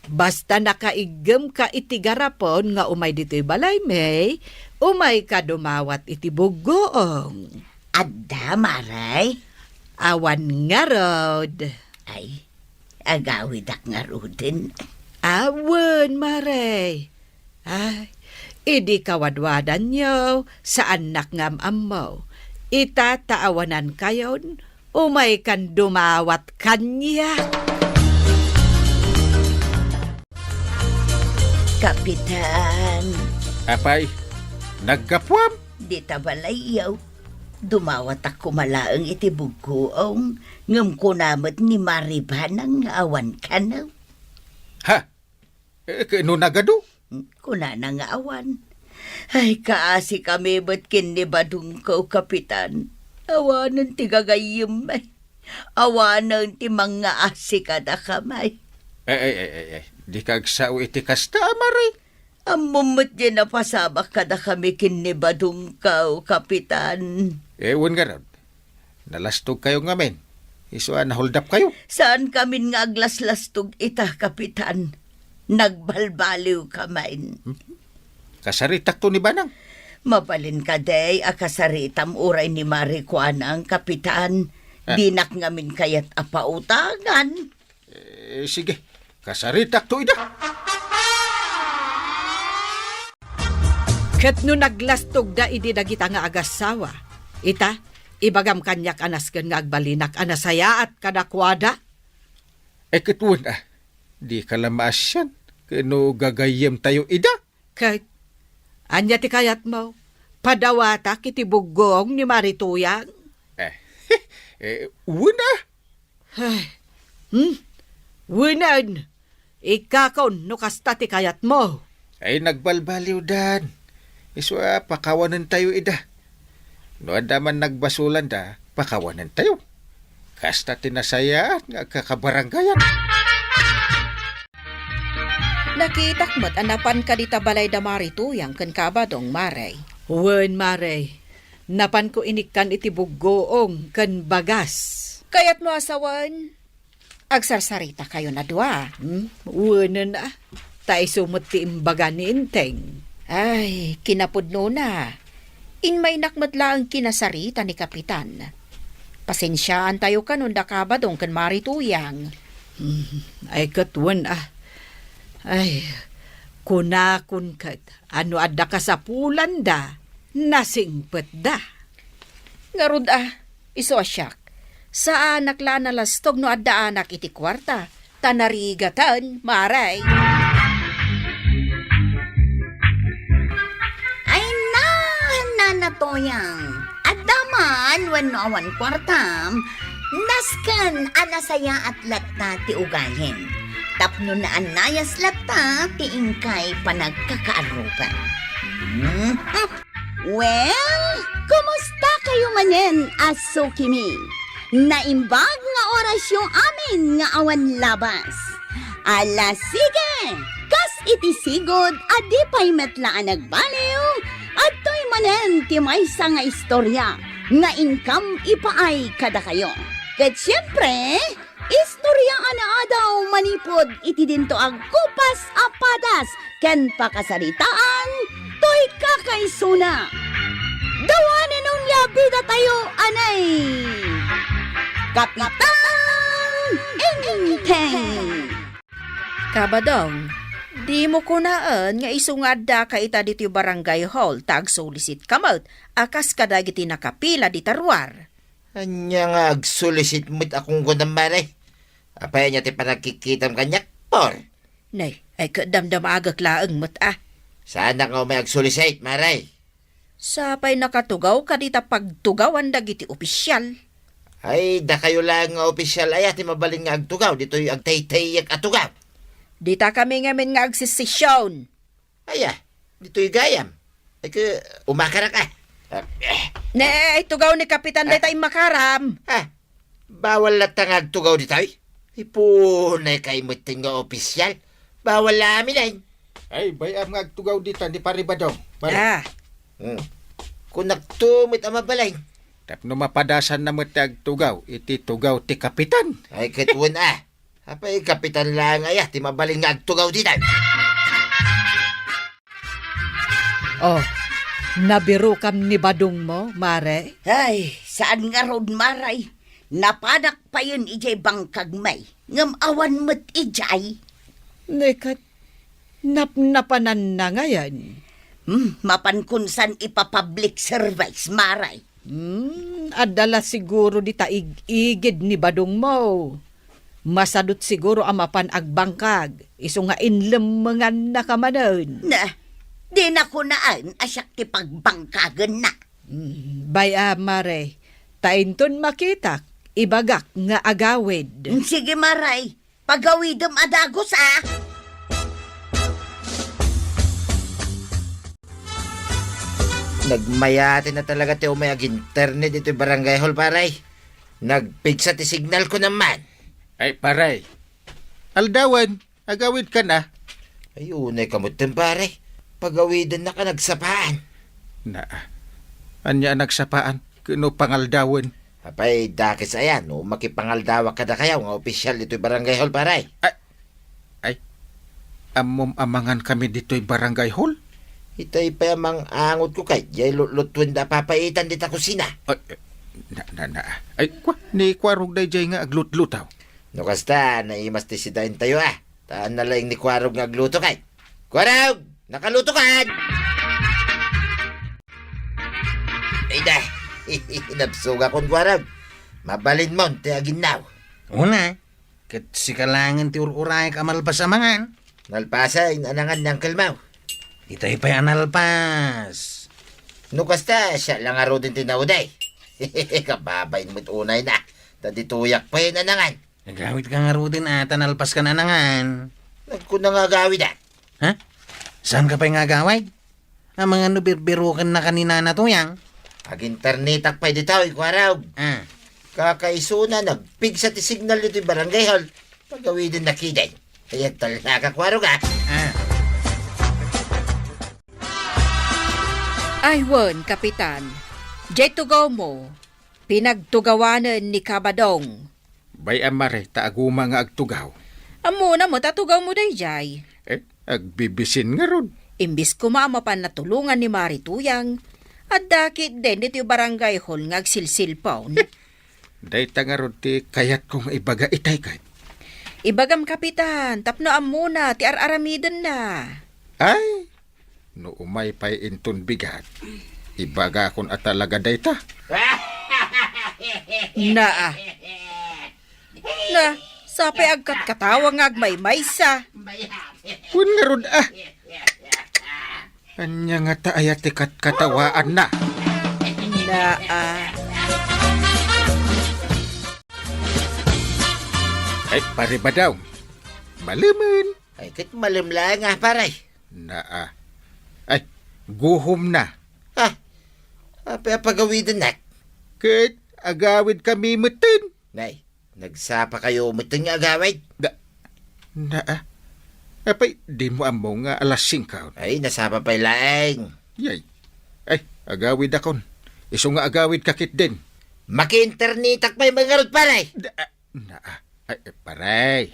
Basta nakaigem ka iti garapon nga umay dito'y balay may, umay ka dumawat iti bugoong. Adda, maray? Awan nga rod. Ay, agawidak nga rodin. Awan, Maray. Ay, idi kawadwadan nyo sa anak ngam mo. Itataawanan kayon, umay kan dumawat kanya. Kapitan, Apay, nagkapwam. di tabalayaw. Dumawat ako malaang itibugkuong ngam kunamot ni Maribanang nga awan ka na. Ha? Kano nagado? Kuna na nga awan. Ay, kaasi kami ba't kinibadong ko, Kapitan? Awanan ti gagayim ay. Awanan ti mga asikada kamay. Di kagsao iti kasta, Maray. Amumot din na pasabak kada kami kinibadong ko, Kapitan. Ewan nga ron. Nalastog kayo ngamin. Isuan, hold up kayo. Saan kami nga aglaslastog ita, Kapitan? Nagbalbaliw kamay. Kasaritak to ni Banang. Mabalin ka day, akasaritam uray ni Maricuana ang Kapitan. Dinak ngamin kayat apautangan. Sige, kasaritak to ida. Ket no naglastog da idi dagita nga agasawa. Ita, ibagam kanyak anas ken nga agbalinak anasaya at kadakwada. Ketun di ka lamaas yan. Kano gagayem tayo ida. Ket, anya ti kayat mo, padawata kiti bugong ni Marituyang. Una. Winan, ikakon no kasta ti kayat mo. Ay nagbalbaliw dan. Iswa, pakawanan tayo ida. No adaman nagbasulan da, pakawanan tayo. Kasta tinasaya nga kakabaranggayan. Nakitakmat anapan ka dita balay da Marituyang ken kabadong Maray. Wen Maray, napan ko inikan iti buggoong ken bagas. Kayat mo asawan, agsarsarita kayo na dua. Wenan tay sumot ti imbaga ni Inteng. Ay, kinapudno na. Inmay nakmatla ang kinasarita ni Kapitan. Pasensyaan tayo kanon da kabadong ken Marituyang. Ay katwan Ay, kunakun kat, ano adda ka sa pulanda, nasingpet da. Ngarud iso asyak. Sa anak la nalastog no adda anak iti kwarta, tanarigatan, Maray. Ay na, nanatoyang. At daman, wano awan kwartam, naskan anasaya at latta ti ugahin. Tapno na anayas latta ti ingkay panagkakaarupan. Well, kumusta kayo manen, Aso Kimi? Naimbag nga orasyon amin nga awan labas. Ala sige, kas iti sigod adi pa'y metlaan nagbaliw at to'y manen ti maysa nga istorya nga income ipaay kada kayo. Ket siyempre, istorya ana daw manipod iti dinto ang kupas apadas ken pakasaritaan to'y kakaisuna. Dawanin nung labida tayo anay. Kapitan Inteng. Kabadong, di mo kunaan nga isungadda ka ita diti barangay hall tag solicit kamot akas kadagiti nakapila di tarwar. Anya nga agsulisit mo't akong gunang Maray. Apay niya ti panagkikitam kanyak, por. Nay, ay kadamdam agak laeng mat Sana nga may agsulisit, Maray. Sapay nakatugaw ka dita pagtugawan dagiti opisyal. Ay, da kayo lang nga opisyal ay ati mabaling nga agtugaw. Dito'y agtay-tay atugaw. Dita kami ngamin nga agsisisyon. Ay, dito'y gayam. Ay, umakara ka. Ne, tugaw ni Kapitan dita makaram. Bawal na tangag tugaw dito'y. Ipunay kay muting nga opisyal. Bawal namin ay. Ay, bayam nga agtugaw dito, di paribadong. Kung nagtumit ang mabalay. Tapno mapadasan na mo agtugaw, iti tugaw ti Kapitan. Ay, katwan Apay, Kapitan lang ay ti mabaling nga agtugaw dito. Oh, nabiru kam ni badong mo, Mare? Ay, saan nga rod Maray? Napadak pa yun ijay bangkag may. Ngam awan mo't ijay. Nekat, napnapanan na ngayon. Mapankunsan ipapublic service, Maray. Adala siguro di taig-igid ni badong mo. Masadot siguro ang mapan agbangkag. Iso nga inlemengan na kamanon. Na, di na ko naan asyak ti pagbangkagan na. Baya, Mare, tainton makitak, ibagak nga agawid. Sige, Maray. Pagawidem adagos, Nagmayati na talaga ti umayag internet dito yung barangay hall, paray. Nagpigsa ti signal ko naman. Ay, paray. Aldawan, agawid ka na. Ay, unay kamutin, pare. Pagawidan na ka nagsapaan. Na, anya nagsapaan, kuno pangaldawan. Apay, dakis ayan, no, makipangaldawa ka na kayaw nga opisyal dito yung barangay hall, paray. Ay, amom amangan kami dito'y barangay hall. Itay pa yamang angot ko kay, jay lutwin da papaitan dita kusina. Ay, Ay, ni kwarog day jay nga aglut-lutaw. No kasta, naimas ti si dain tayo Taan na lang ni Kwarog nga agluto kay. Kwarog! Nakaluto ka! Ay da, hinapsuga kon Kwarog. Mabalin mo, ti aginaw. Una, kat si kalangan ti ururay kamalpas amangan. Nalpasa, inanangan ng kalmaw. Itay pa'y analpas. No kasta, siya lang aro din tinauday. Kababain mo't unay na. Tadituyak pa yun anangan. Nagawit ka nga rutin analpas ka na nangan. Nagkunang agawid Ha? Saan ka pa'y ngagawid? Ang mga nubirbirukan na kanina na tuyang. Ag internetak pa ditaw, Kwarog. Kakaisuna, nagpigsa ti signal dito yung barangay hall. Pagawidin na kiday. Kaya talaga, Kwarog Aywan, Kapitan. Jay tugaw mo. Pinagtugawanan ni Kabadong. Bay amare, taaguma nga agtugaw. Amo na mo, tatugaw mo day, Jay. Agbibisin nga ron. Imbis kumama pa na tulungan ni Marituyang, at dakit din dito yung barangay hall nga agsilsilpawn. Day nga ron ti kayat kong ibaga itay kay. Ibagam, Kapitan, tapno amuna, ti ar-aramidan na. Ay, no umay pa'y inton bigat. Ibaga kon at talaga dayta. Na, sapay agkat katawang agmay-may sa. Kun nga ron Anya nga ta ayat tikat katawaan na. Ay, pare ba daw? Maliman. Ay, kit malimla nga, paray. Ay, guhom na. Pagawidan na. Kit, agawid kami mutin. Nay, nagsapa kayo mutin nga agawid. Apay, di mo amo nga alas 5. Ay, nasapa pa'y laeng. Yay. Ay, agawid akon. Iso nga agawid kakit din. Maki-internetak pa'y mga rod, paray. Ay, paray.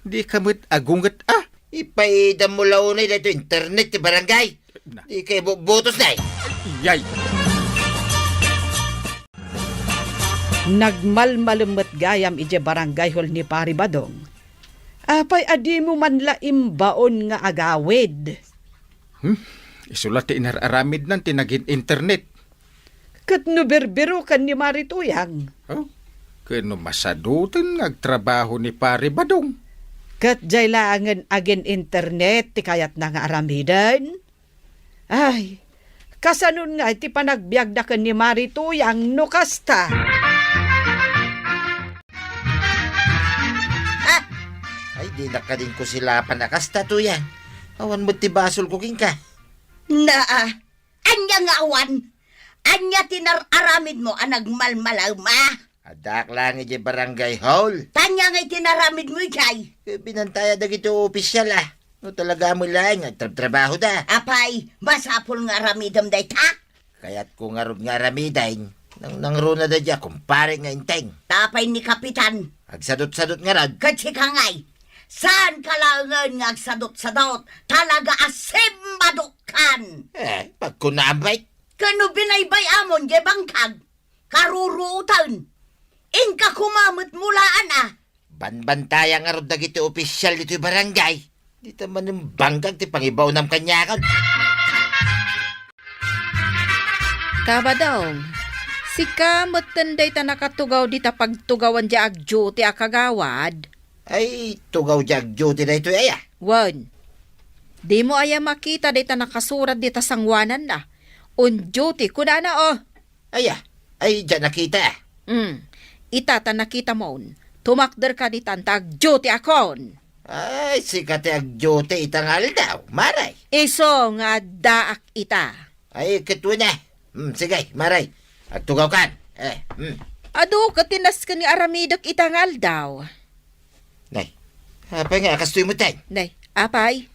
Di kamot agungat Ipaidam mo launay dito internet ti barangay. Di kayo butos na Yay. Nagmalmalumat gayam ije barangay hall ni Pari Badong. Apay adi mo man laim baon nga agawid. Isulat ti inararamid nan tinagin internet. Kat no berbero kan ni Marituyang. Kano masadutin agtrabaho ni Pari Badong. Kat jay langan agin internet ti kayat na nga aramidan. Ay, kasanun nga iti panagbiagda kan ni Marituyang no kasta. Ay, di na ka din ko sila panakasta to yan. Awan mo ti basol cooking ka. Anya nga awan. Anya tinararamid mo anagmalmalaw Adak lang iti barangay hall. Tanya nga itinaramid mo, Jay. Binantaya da gito opisyal No talaga mo lang, trabaho da. Apay, masapol nga aramidam day ta. Kaya't ko nga ron nga ramidain. Nang runa da dya, kumpare nga inteng. Tapay ni Kapitan. Agsadot-sadot nga rad. Katsi ka ngay. Saan ka langan nga agsadot-sadot? Talaga asimbadukan. Pagkunambay. Kano binaybay amon, gebangkag. Karuruutan. Inka kumamot mulaan Banbantayan nga rod dagiti opisyal dito yung barangay. Dito man yung banggag ti pangibaw ng kanyakan. Kabadong, si kamot tanday ta nakatugaw di ta pagtugawan di agjo ti akagawad. Ay, tugaw jag duty na ito ay Wan, di mo aya makita di ta nakasurat di ta sangwanan na. On duty, kuna na oh. Ay, dyan nakita. Ita ta nakita mo, tumakder ka di tantag duty akon. Ay, sikat ag duty itangal daw. Maray. Iso nga daak ita. Ay, kitwa na. Sige, maray. At tugaw kan. Ado katinas ka ni aramidak itangal daw. Nay, hapa nga, kastoy mo tayo. Nay, apay?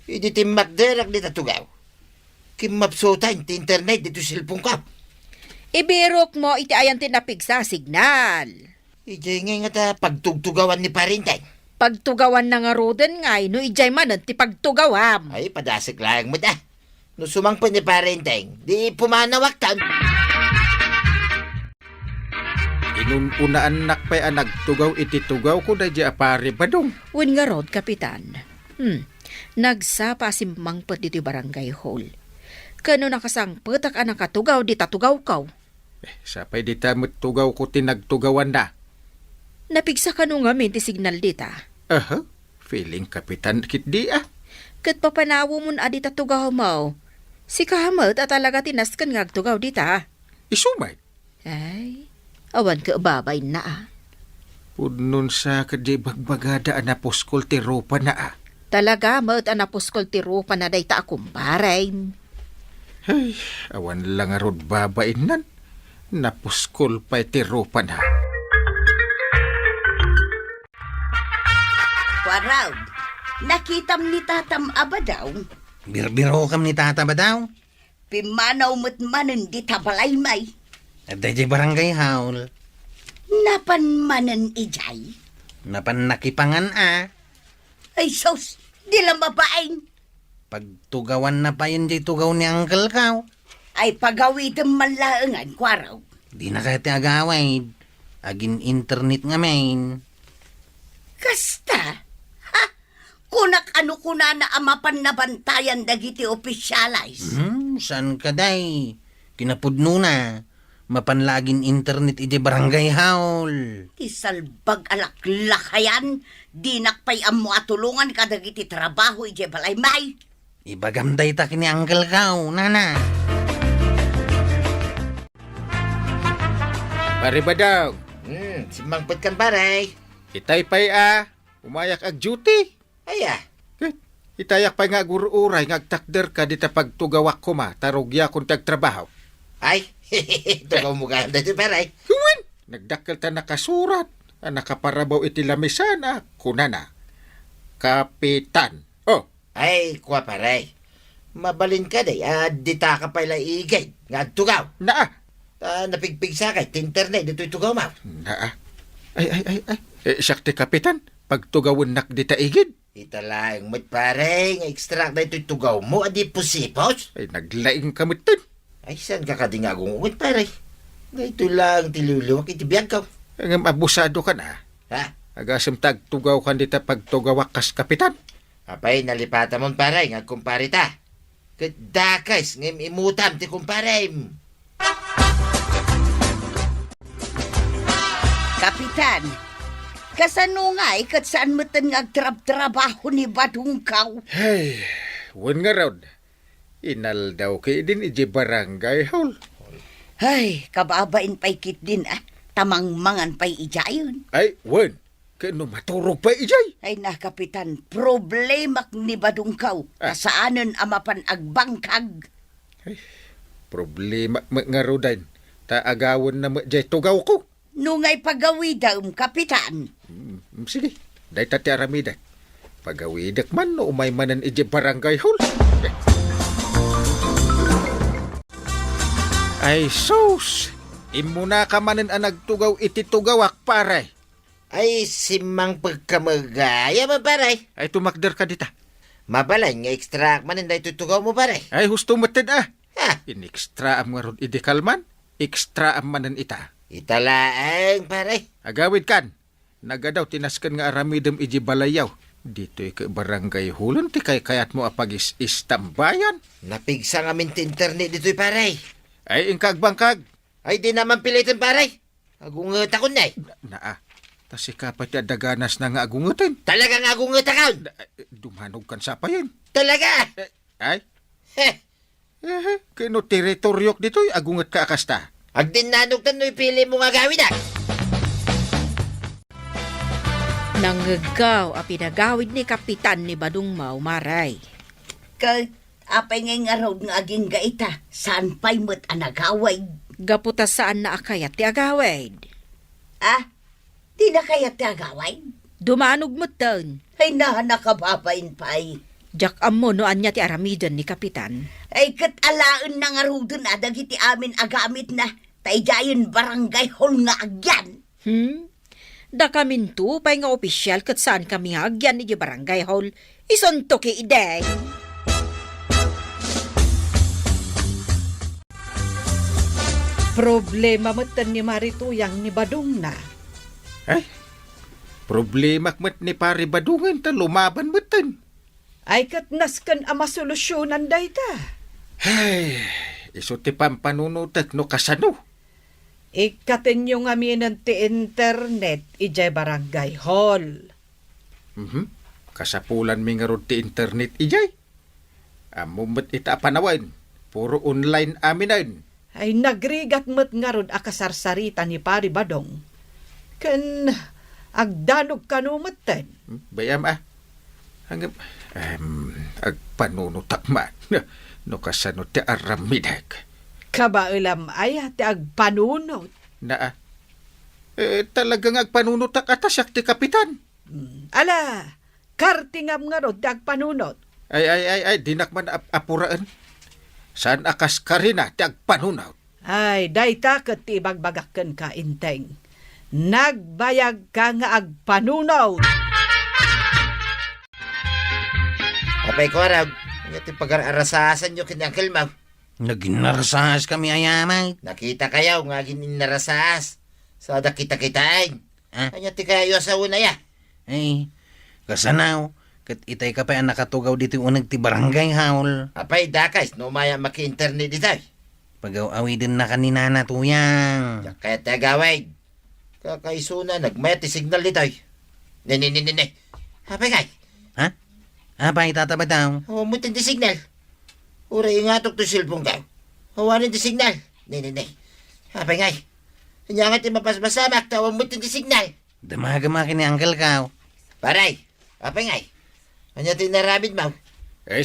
Hindi ti magderak di tatugaw. Kimapsotan ti internet dito silpong ka. Ibirok mo iti ayan tinapig sa signal. Ijay nga ta pagtugtugawan ni parintay. Pagtugawan na nga roden ngay, no ijay manan ti pagtugawam. Ay, padasik lang mo ta. No sumangpon ni parintay, di pumanawak tan. Inununaan nak pa'y nagtugaw iti tugaw ko na di apari badong. Win nga rod, kapitan. Nagsapa simpangpet dito barangay hall. Kano nakasangpet ak anang katugaw di tatugaw kaw. Sapay di ta tugaw ko tinagtugawan na. Napigsa ka nung amin ti signal dita. Aha, feeling kapitan kit di ah. Kat papanawo mo na di tatugaw mo. Si kahamat at talaga tinaskan nga agtugaw dita. Isumay. Ay, awan ka babay na ah. Punon sa kadi bagbagada na poskol ti ropa na ah. Talaga mat anapuskol ti rupa na day ta akumparay. Ay, awan lang arod babain nan. Napuskol pa ti ropa na. Waraw, nakitam ni tatam abadaw. Birbiro kam ni tata ba daw? Pimanaw mo't manan di tabalay may. At di barangay haul. Napan manan ijay. Napan nakipangan ah. Ay sos, di lang mabaing. Pagtugawan na pa yun di tugaw ni Uncle Kaw. Ay pagawitan manlaangan kwaraw. Di na kahit agaway. Agin internet nga main. Kasta, ha? Kunak ano kuna na amapan na bantayan dagiti opisyalize. Saan ka day? Kinapudno na. Mapanlagin internet iti barangay haul. Isalbag alaklakayan, di nakpay amo atulungan ka dagiti trabaho ije balay may. Ibagamday ta kini Uncle Kaw, nana. Pari ba daw? Simangpot kan paray. Itay pa'y umayak ag duty. Ay, Itayak pa'y nga guruuray ngagtakder ka dita pagtugawak ko ma, tarugya kung tagtrabaho. Ay, tugaw mo ka dito paray. Huwin! Nagdakkel ta nakasurat. Nakaparabaw iti lamisan kunana. Kapitan. Oh, Ay, kwa paray. Mabalin ka day, dita ka pala igay. Nga tugaw. naa. Napigpig sa kay, internet dito tugaw ma. Naa. Ay. Sakti kapitan, pagtugawin nak dita igid. Italaing mo't paray, nga extract na ito'y tugaw mo, adi pusipos. Ay, naglaing kamitin. Ay, saan ka kadingagungungit paray? Na ito lang tiluluwak itibiyag ka. Ang abusado ka na. Ha? Agasam tagtugaw ka dita pagtugawak kas kapitan. Apay, nalipata mon paray, nga kumpare ta. Kadakais, ngem imutam ti kumpare. Kapitan, kasano nga ikat saan mo tan ngagtrab-trabaho ni Badungkaw? Hey, wan nga raw. Inal daw kay din iji barangay hall. Ay, kababain pa'y kit din tamangmangan pa'y ijayon. Ay, wan. Kano maturog pa ijay. Ay na, Kapitan, problemak ni Badungkaw. Kasaanan amapan agbangkag. Problema nga raw din. Taagawan na jay tugaw ko. Nungay pagawida Kapitan. Sige, dahi tati aramidak. Pagawidak man no umay manan iji barangay hall. Ay sus! Imuna ka manan ang nagtugaw iti tugawak pare. Ay, simang pagkamagaya mo paray. Ay tumakder ka dita. Mabalay nga extract man na ito'y tugaw mo paray. Ay husto matid Ha? Inextra am nga ron idikal man. Extra am manan ita. Italaang paray. Agawid kan. Nagadaw tinaskan nga aramidem iji balayaw. Dito'y ka barangay hulon ti kayat mo apagis istambayan. Napigsa nga min ti internet dito'y paray. Ay ingkag bangkag. Ay di naman pilitin paray. Agungot ako na Naa. Tas ikapat ya daganas na nga agungutin. Talaga nga agungot ako. Dumanog kan sa payin. Talaga. Ay, Heh. kino teritoryok dito'y agungot ka akasta. Agdin nanog tano'y pili mo nga gawin na. Nanggagaw a pinagawid ni Kapitan ni Badong Mau Maray. Kag apay nga road nga aging gaita, saan pa'y mo't anagaway? Gaputa saan na akayat ti agawid. Ah, di na kaya tagaway? Dumanog mo tan. Ay nakababain pa'y. Jak ammo no anya ti aramidan ni Kapitan. Ay katalaan na nga road na dagiti amin agamit na tayjayon barangay hall nga agyan. Da kamin tu pay nga opisyal kat saan kami agyan ni barangay hall. Isonto ki ideng. Problema matan ni Marituyang ni Badong na. Ay, problema mat ni pari badungan ta lumaban matan. Ay katnaskan ama solusyonan dayta. Ay, iso ti pampanunutak no kasano. Ikatin yung aminan ti internet ijay barangay hall. Kasapulan mi nga rod ti internet ijay. Amumat ita panawan. Puro online aminan. Ay nagrigat met nga rod akasarsarita ni Pari Badong. Ken agdanog kanumatan. Bayam Hanggang agpanunutak man. No kasano ti aramidag. Kabailam ay ti agpanunot. Na talagang agpanunutak atas ti Kapitan. Ala, kartingam nga rod ti agpanunot. Ay, dinak man apuraan. Saan akas karina ti agpanunaw? Ay, dayta ket ti bagbagakken ka inteng. Nagbayag ka nga agpanunot. Apay ko araw. Nga ti pag-arasasan nyo kini Uncle Mau. Naginarasahas kami ayamay. Nakita kayaw nga gininarasas. Sa kita-kitain. Anya ti kayo sa una ya. Ay, kasanaw. Kat itay ka pa ang nakatugaw dito unag ti barangay haul. Apay dakay, no maya maki-internet dito. Pag-awi din na kanina na tuyang. Kaya tagaway. Kakaisuna, nagmaya ti signal dito. Nini. Apay ngay. Ha? Apay tataba daw. Hawamutin ti signal. Uray ingatok to silpong daw. Hawanin ti signal. Nini. Apay ngay. Kanya nga ti mapasmasamak, hawamutin ti signal. Damagama kini Uncle Kaw. Paray, apay ngay. Kanya ti naramid Mau.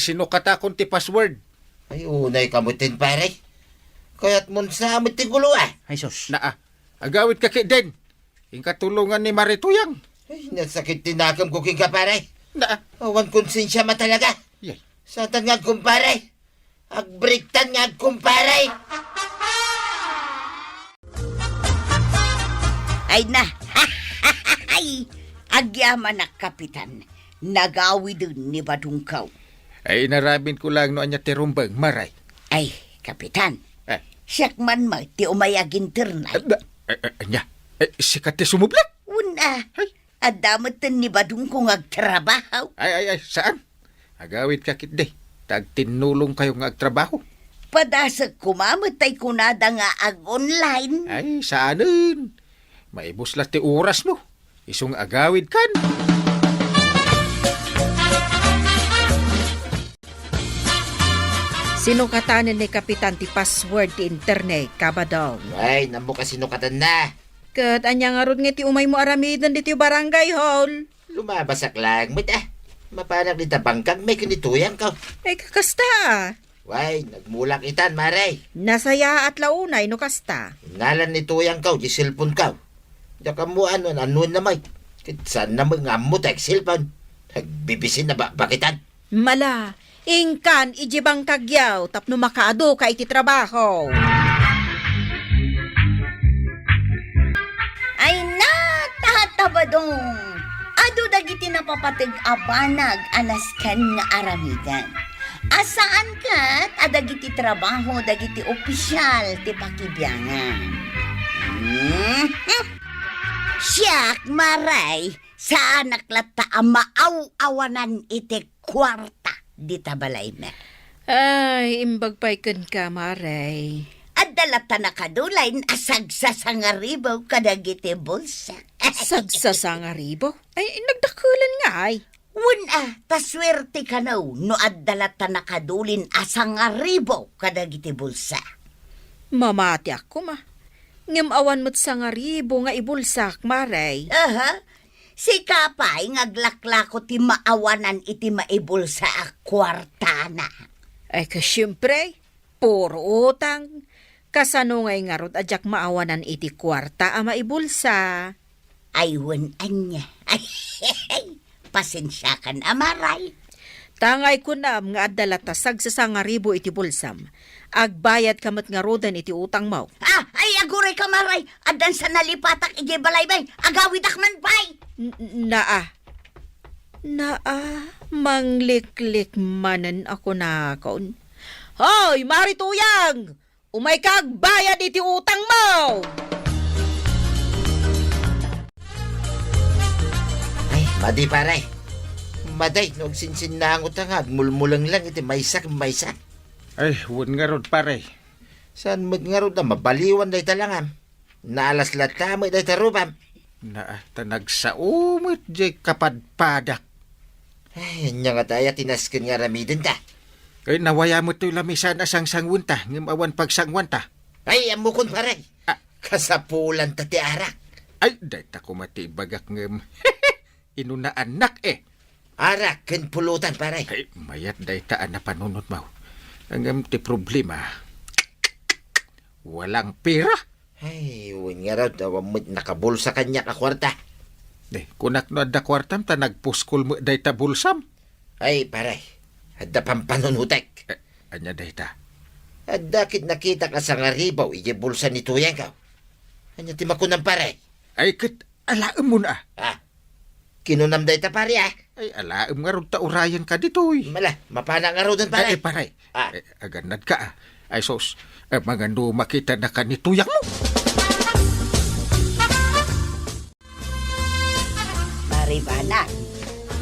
Sino katakon ti password? Ay, unay kamutin paray. Kaya't mun sa amit ti gulo Ay sus. Agawit ka din. Ingkatulungan ni Marituyang. Ay, nasakit tinakam ko king kaparay. Na, Awan konsensya matalaga. yay. Satan nga kumparay. Agbriktan nga kumparay. Ay na, ay, agyaman na Kapitan. Nagawi dun ni Badungkaw. Ay, narabin ko lang no anya ti rumbang, maray. Ay, Kapitan, Eh, siyak man mo, ti umayag internet. anya, sikat ti sumublat. Una, Ay. adamat ni Badung kung agtrabaho. Ay, saan? Agawit ka de. Tag tinulong kayo nga agtrabaho. Padasag kumamatay kunada nga ag-online. Ay, saanin? Maibos lang ti oras mo. Isong agawid kan. Sinukatanan ni Kapitan ti password ti internet, kabadaw. Ay, namo kasi sinukatan na. Kat anya nga ron nga ti umay mo aramidan dito yung barangay hall. Lumabasak lang mo Mapanag ni tabangkag may kinituyang ka. Ay kakasta. Way, nagmulak itan, maray. Nasaya at launay no kasta. Ngalan ni tuyang ka, di cellphone ka. Daka mo ano na may. Saan na mo nga mo tek cellphone. Nagbibisin na ba bakitan? Mala, ingkan ijibang kagyaw tapno makaado ka iti trabaho. Ay na, tahatabadong. Ado dagiti napapatig abanag anaskan nga aramidan. Asaan kat adagiti trabaho dagiti opisyal ti pakibiyangan. Siyak, maray, sa anak lata maaw-awanan iti kwarta. Di tabalay na. Ay, imbagpay ka, maray. At dalata na kadulain asag sa sangaribaw kadagiti bulsa. Sagsasangaribo? Ay, nagdakulan nga ay. Wuna, taswerte ka na no addalata na kadulin asang aribo kadagiti bulsa. Mamati ako ma. Ngem awan mo't sangaribo nga ibulsak, maray. Aha, si Kapay ngaglaklako ti maawanan iti maibulsa a kwartana. Ay kasyempre, puro utang. Kasano ngay nga rod adyak maawanan iti kwarta a maibulsa. Aywan anya. Ay, pasensya kan amaray. Tangay ko na nga adalatasag sa sangaribo iti bulsam. Agbayad kamat nga rodan iti utang mo. Ay aguray ka maray. Adan sa nalipatak iti balaybay. Agawid akman pay. Naa, mangliklik manen ako na kaon. Hoy, Marituyang! Umay kag bayad iti utang mo! Ay, madi paray. Maday, no sinsin na ang utang mulmulang lang iti maysak. Ay, wun nga rod pare. Saan mo nga ro na mabaliwan day talangam. Naalas lata mo day tarubam. Na tanagsaumit jay kapadpadak. Ay, nya nga taya tinaskin nga ramidin ta. Ay, nawaya mo to'y lamisan asang sangwanta, ngem awan pagsangwanta. Ay, amukon paray. Kasapulan ta ti arak. Ay, day ta kumatibagak ngem. Inuna anak Arak, ken pulutan paray. Ay, mayat day taan na panunod mo. Ang ti problema, walang pera. Ay, uwan nga raw, dawamot nakabulsa kanya ka kwarta. Kunak no adda kwartam ta nagpuskol mo day ta bulsam. Ay, paray, adda pampanunutek. Anya day ta. Adda kit nakita ka sa ngaribaw, ije bulsa ni tuyang ka. Anya ti makunam paray. Ay, kit alaem mo na. Kinunam day ta pare Ay, alaem nga ron ta urayan ka ditoy. Mala, mapana nga raw doon paray. Ay, paray. Aganad ka. Ay, sos, magando makita na ka ni tuyang mo. Maribanan,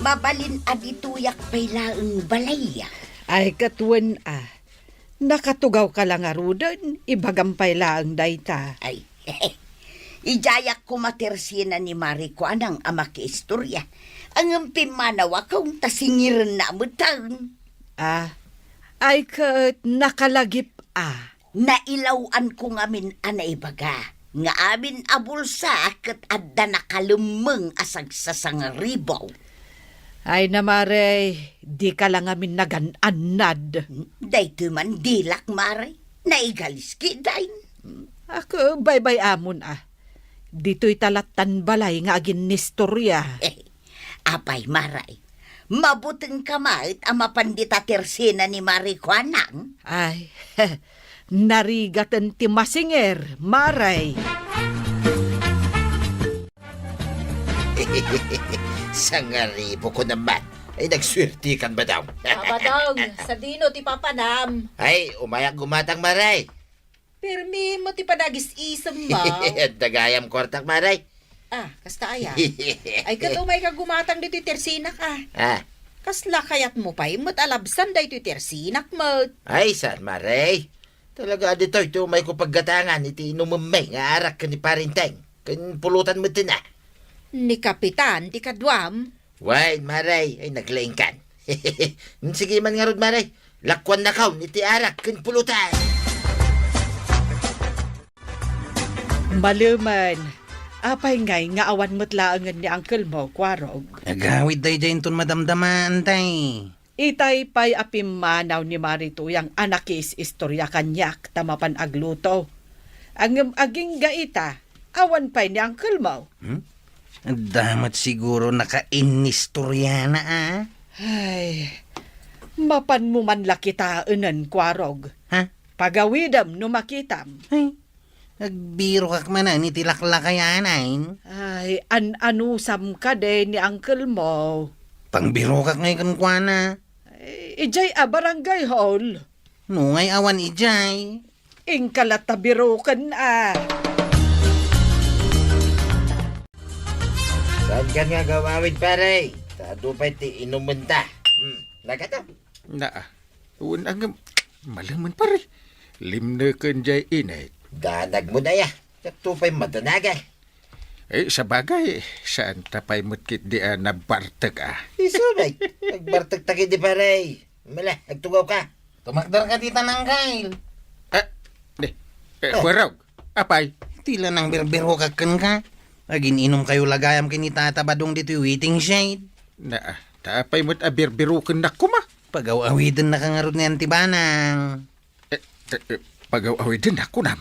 mabalin adituyak pailaang balaya. Ay katwan nakatugaw ka lang arudan, ibagampay lang dayta. Ay, ijayak ko matersina ni Mariko anang ama ki istorya. Ang pimanawa kong tasingir na mutang. Ay kat nakalagip Nailawan ko ngamin anay baga. Nga amin abulsa kat adda nakalumeng asag sa sangaribaw. Ay namare, di ka lang amin nagananad. Dayto man dilak mare, naigalis kidain. Ako, bye-bye amon Dito'y talatan balay nga agin nistorya. Apay maray, mabuting kamait ang mapandita tersina ni Mariko anang. Ay, narigatan ti masinger, maray. Sangaribo ko naman. Ay, nagswerte kan ba daw? Abadong, sa dino ti papanam. Ay, umayak gumatang maray. Pirmi mo ti padagis isam mo. Dagayam kwartak maray. Kasta aya. Ay katumay ka gumatang dito tersinak Kasla kayat mo pa imot alabsan dito tersinak mo. Ay, saan maray? Talaga dito, ito may kupaggatangan. Iti inumumay nga arak ka ni parinteng. Kan pulutan mo din Ni Kapitan, ti kadwam. Why, maray, ay naglaing kan. Sige man nga rod, maray. Lakwan na kaw, iti arak, kan pulutan. Maluman, apay ngay nga awan mo't laangan ni Uncle mo, Kwarog. Agawid day dyan ton madamdaman, tay. Itay pa'y apimanaw ni Marito yang anakis istorya kanyak tamapan agluto. Ang aging gaita, awan pa'y ni Uncle mo. Damat siguro naka-inistorya na Ay, mapan mo man lakitaanan, Kwarog. Ha? Pagawidam no makitam. Ay, nagbiro kak manan itilaklakayanan. Ay, anusam ka din ni Uncle mo. Pangbiro kak ngayon kwa na. Ijay barangay hall. Nungay awan ijay. Ingkalatabirukan Saan ka nga gawawin, pare? Tado pa ti inuman ta. Nakato. Na, unang malaman pare. Limna kan jay inay. Danag mo na ya. Tato pa'y matanagal. Sa bagay, saan tapay mutkit di nabartag Isubay. Nagbartag-tagi di pare. Mala, nagtugaw ka. Tumakdar ka tita ng kail. Kwarog, apay. Tila nang berbero kakan ka. Agin inom kayo lagayam kini Tata Badong dito waiting shade. Na, tapay mo't abirbirukan na kuma. Pagaw-awidan na kangarod ni Antibanang. Pagaw-away din ako nam.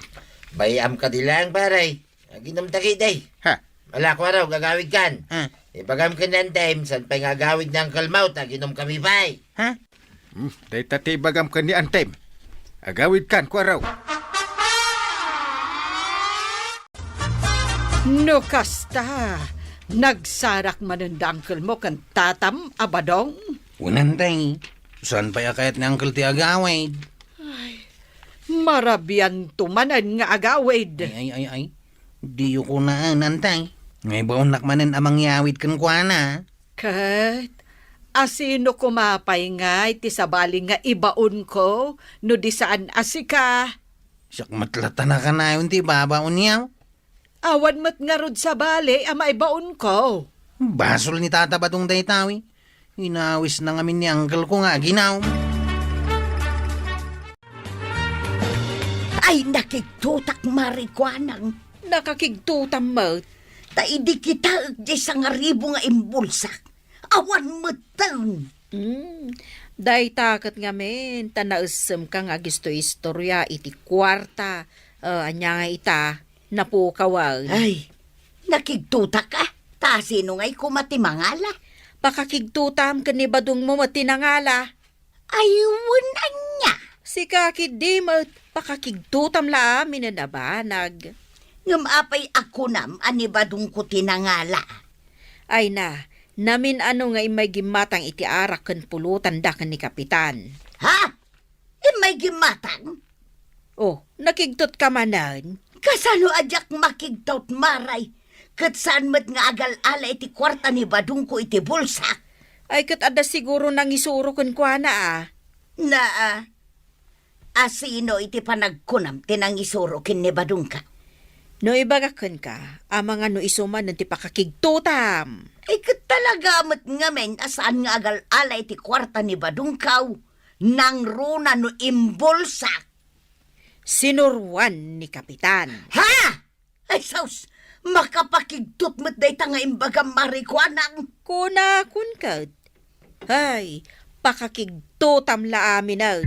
Bayam ka di lang, pare. Aginom tagi day. Ha? Mala ko araw, gagawid kan. Ha? Ipagam ka ng time, saan pa'y gagawid ng kalmaut, aginom kami pa'y. Ha? Day tati bagam ka ni Antem. Agawid kan, kwaraw. No kasta, nagsarak man ang dangkel mo kan tatam abadong. Unan tay. Saan pa yakayat ni Uncle ti agawid? Marabian tumanan nga agawid. Ay. Di ko na nantay. Ngay baon nakmanan amang yawid kan kwa na. Kat, asino kumapay nga iti sabaling nga ibaon ko, no di saan asika. Siyak matlata na ka na yun ti babaon yaw. Awan mat nga rod sa bali, ama ibaon ko. Basol ni Tata Badong daytawi. Inawis na ngamin ni Uncle ko nga ginaw. Ay, nakiktutak marikwanang. Nakakigtutam mo. Taidi kita di sa nga ribo nga imbulsak. Awan matang. Day takat nga men, tanausem ka nga gisto istorya iti kwarta. Anya nga ita, napukawag. Ay, nakigtutak ka. Ta sino nga'y kumatimangala? Pakakigtutam ka ni Badong mo matinangala. Ayun anya. Si kakid di mo, pakakigtutam la amin na nabanag. Ngumapay ako nam, anibadong ko tinangala. Ay na, namin ano nga imay gimatang iti arak kan pulutan da kan ni Kapitan. Ha? May gimatang? Oh, nakigtot ka manan. Kasano adyak makigtaut maray? Kat saan mat nga agal-ala iti kwarta ni Badong ko iti bulsak? Ay kat ada siguro nang isuro kan kwa na Na, asino iti panagkunam tinang isuro kin ni Badong ka? No ibagakan ka, amang ano isuman ng ti pakakigtutam. Ay kat talaga mat nga men, asaan nga agal-ala iti kwarta ni Badong kaw? Nang runa no imbulsak. Sinurwan ni Kapitan. Ha? Ay saus, makapakigtut mo't day nga imbagam marikwanang. Kuna kun kat. Ay, pakakigtutam la amin na.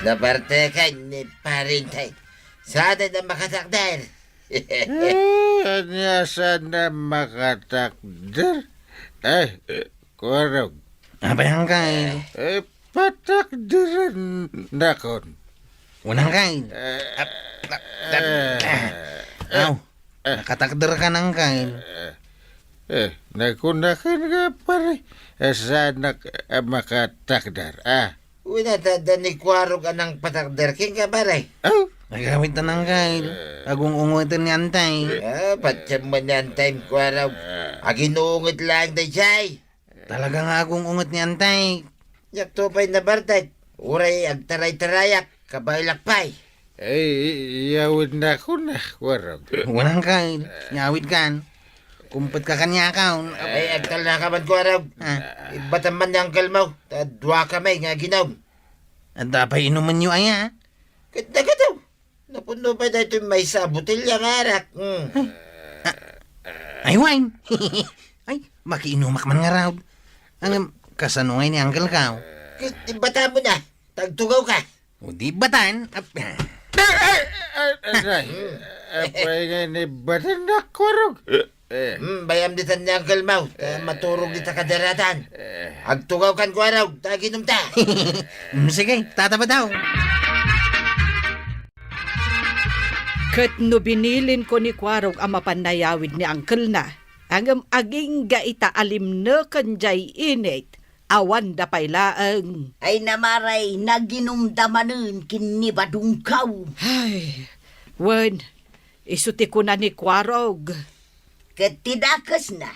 Naparte ka ni parintay. Sana na makatakdar. Anya sana makatakder? Kwarog. Abayang kay. Patakderan na kon. Unang kay. Aw, nakatakder ka ng kay. Nakunakan nga pare. Sana makatakdar. Una tada ni Kwarog anang patakder king ka pare. Nagawit na ng kay. Agong ungutin ni Antay. Patsam mo niyan time Kwarog. Aginuungit lang day jay. Talaga nga agong ungot ni Antay. Yak to pa'y nabartad. Uray agtaray-tarayak. Kabaylakpay. Yawid na ko na, Kwarog. Unang kay. Nyawit kan. Kumpet ka kanya kaon. Ay, agtal na ka man Kwarog. Ibatan man niyang kalmaw. Tadwa kamay nga ginaw. At dapat inuman nyo ay Ganda ka daw. Napuno pa dito may sa butilya nga arak. Ay, wine. Ay, makiinumak man nga raw. Ang kasanungay ni Uncle Kao. Ibata mo na. Tagtugaw ka. O di batan. Apay nga ni batan na, Kwarog. Bayam ditan niyang kalmaw. Maturog dita kadaratan. Agtugaw kan Kwarog. Taginom ta. Sige, tataba daw. Kat no binilin ko ni Kwarog ang mapanayawid ni Uncle na. Ang aging gaita alim na kanjay init. Awan da paylaang. Ay namaray, naginumdamanen kin ni Badong kaw. Ay, wan, isuti ko na ni Kwarog. Ket tidakas na,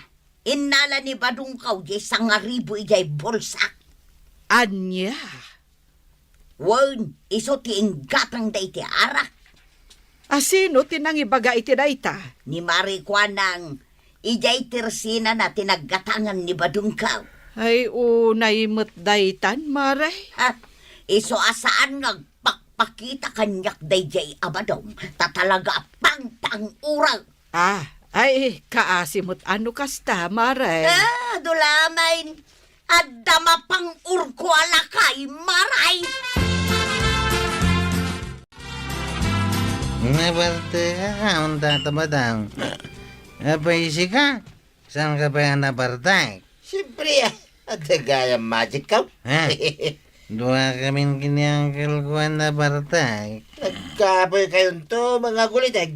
inala ni Badungkaw jay 1,000 ijay bulsa. Anya? Wen, iso ti inggatang day ti arak. Asino tinang ibaga iti dayta? Ni Mari Kwanang, ijay tirsina na tinaggatangan ni Badungkaw. Ay unay met daytan, Maray. Ha? Iso asaan nga pakpakita kanyak day jay abadong, tatalaga pang urang. Ay, kaasimot ano kasta, Maray. Dulamain, adama pang urko alakay, Maray. Nabarte ka, ang tatabadaw. Apaisi ka? Saan ka ba yung nabartay? Siyempre, at gaya magic ka. Ha? Dua kaming kiniangkil ko ang nabartay. Nagkapoy kayong to, mga gulitag.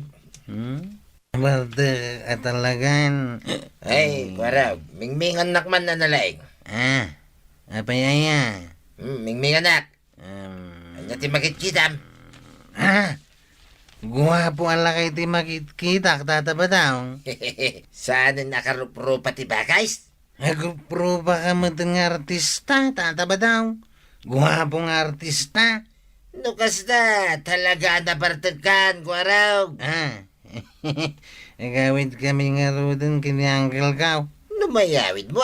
Nabarte ka talagan. Ay, Kwarog, mingmingan nakman na nalaing. Apayaya. Mingmingan nak. Anya ti makitkitam. Guwapo ang lakay ti makikita, tatabadaw. Saan nakarupro pati bakays? Agupro ba ka mo nga artista, tatabadaw? Guwapong artista. Nukas na, talaga nabartagan, Kwarog. Agawid kami nga rodin kiniangkil ka. Numayawid mo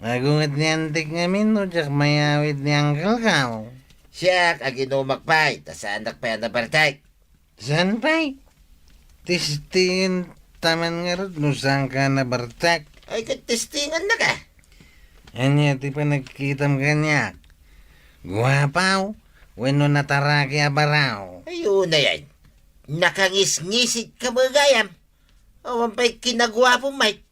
Agungat ni antik ngamin no, jak mayawid ni angkil ka. Siya, aginumakpay, tas anak pa yan nabartay. San pa'y? Tistingin taman nga rin, no saan ka nabartak? Ay, katestingan na ka. Anya, ti pa nagkitam kanyak. Guwapaw, weno nataraki abaraw. Ayun na yan. Nakangis-ngisig ka magayam. Awan pa'y kinagwapo, Mike.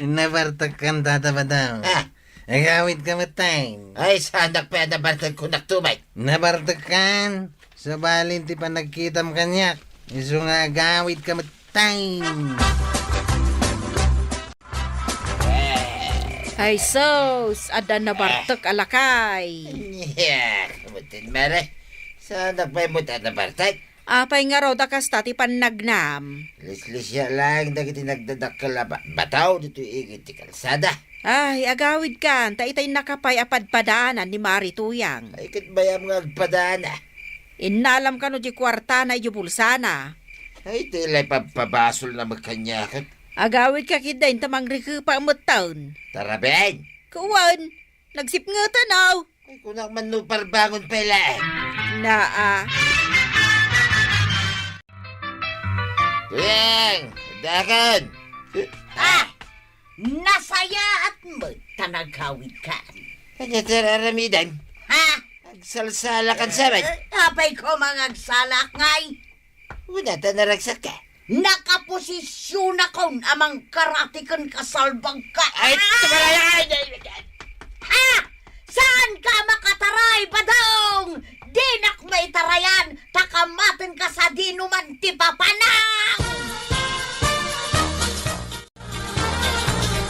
Nabartak kang tatabadaw. Agawid ka matayin. Ay, sa anak pa yan nabartag ko naktumay. Nabartak kan. Sa balin ti pa nagkitam kanyak. Iso nga agawid ka matayin. Ay sos, ada na bartok alakay. Yeah, kumutin mare. Sa anak pa yung muta nabartag. Apay nga raw da kasta ti panagnam. Lislis siya lang, dagiti nagdadakal na bataw dito igit ti kalsada. Ay, agawid kan, itay nakapay apadpadaanan ni Mari Tuyang. Ay, kat bayam nga agpadana. Inalam ka no di kwarta na bulsana. Ay, tilay papabasol na magkanyakat. Agawid ka kidain tamang riku pa taon. Tara, Ben. Kuwan, nagsip nga tanaw. Ay, kunang manupar bangon pala eh. Tuyang, dakan. Nasaya at mo, tanagkawid ka. Kanya tararamidan. Agsalsala kan sabay. Apay ko mga agsalak ngay. Una, tanaragsak ka. Nakaposisyon ako amang karatikan kasalbang ka. Ay, tumalaya ka! Saan ka makataray, Badong? Dinak may tarayan, takamatin ka sa dinuman ti papanang!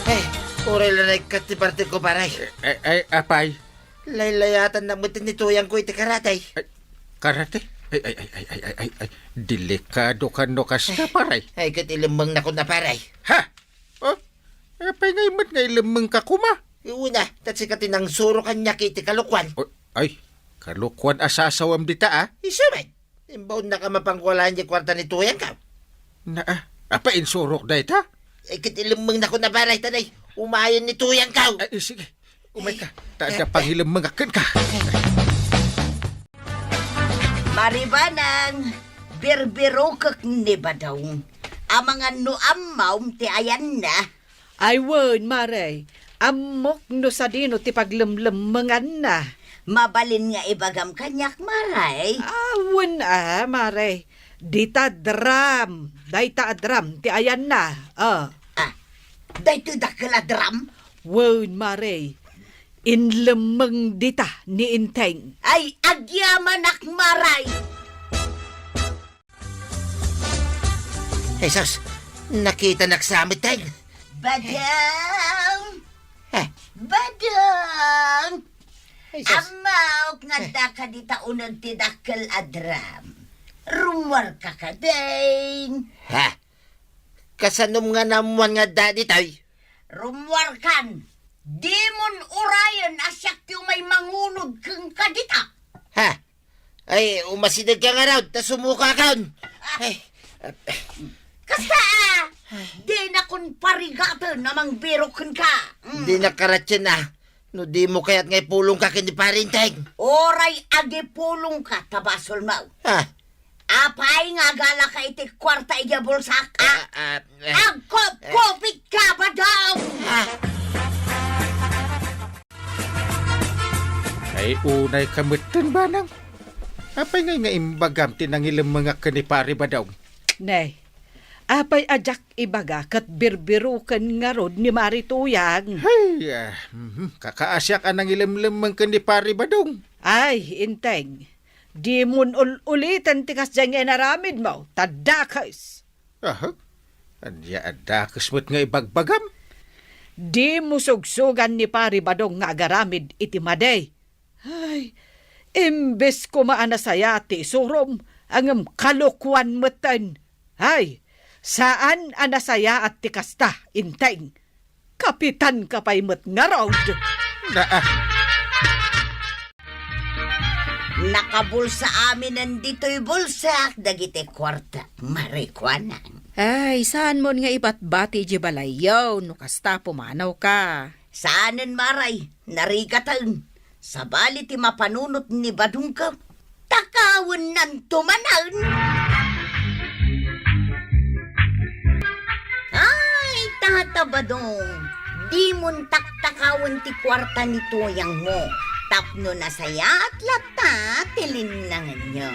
Ay, oray lang katiparte ko paray. Ay, apay. Laylayatan na mutin ni Tuyang ko iti karatay. Karate? Ay. Delikado ka no kasta, paray. Ay, katilimang na ko na paray. Ha? Oh, apay ngay mat ngay lemeng ka kuma. Una, tatsi katinang suro kanya kiti kalukwan. Oh, ay, kalukwan asasawam dita Isuman, imbaon na ka mapangkulaan niya kwarta ni Tuyang ka. Apa insurok da ita? Ay, katilimang na ko na paray, tanay. Umayon ni Tuyang ka. Ay, sige. Umay ka. Taada pangilamang akin ka. Maribanang, birbirokak ni Badong. Amangan no amaw ti ayan na. Ay, wen, Maray. Amok no sa dino ti paglemlemengan na. Mabalin nga ibagam kanyak, Maray. Wen Maray. Dita dram. Dayta dram ti ayan na. Dahito dakaladram. Wen, Maray. Inlemeng dita ni Inteng. Ay, agyamanak, Maray. Jesus, nakita naksamit tayo. Badang! Ha? Badang! Jesus. Amaw nga daka di taunag ti dakkel adram. Rumwar ka kading. Ha? Kasanom nga namuan nga daddy tay. Rumwar kan. Demon Orion asyak yung may mangunod kang kadita. Ha? Ay, umasidag ka nga raw, ta sumuka kaon. Ay, Kasta di na kun parigatan namang birokon ka. di nakaratyan na. No di mo kaya't ngay pulong ka kini parinteng. Oray agi pulong ka tabasol mau. Ha? Apay nga gala ka iti kwarta iya bulsak. Agkop-kopit ka ba daw? Ay unay kamutan ba nang? Apay nga imbagam tinangilang mga kanipari ba daw? Nay, apay ajak ibaga kat birbirukan nga rod ni Marituyang. Ay, kakaasyak ka nang ilamlam mga kanipari ba daw? Ay, inteng. Di mun ulitan tikas dyan nga naramid mo. Tadakas. Aha. Anya adakas mo't nga ibagbagam? Di mo sugsugan ni Pari Badong nga agaramid iti maday. Ay, imbes ko maanasaya ti surom ang kalukwan matan. Ay, saan anasaya at ti kasta, inteng? Kapitan ka pa'y mat nga road. Nakabulsa amin nandito'y bulsak dagiti kwarta. Marikwanan. Ay, saan mo nga ibat-bati di balayaw, no kasta pumanaw ka. Saanen maray, narigatan. Sa bali ti mapanunot ni Badong ka. Takawin nan tumanan. Ay, tata Badong. Di mon taktakawin ti kwarta ni Tuyang mo. Tapno na saya at lata tilinangan nyo.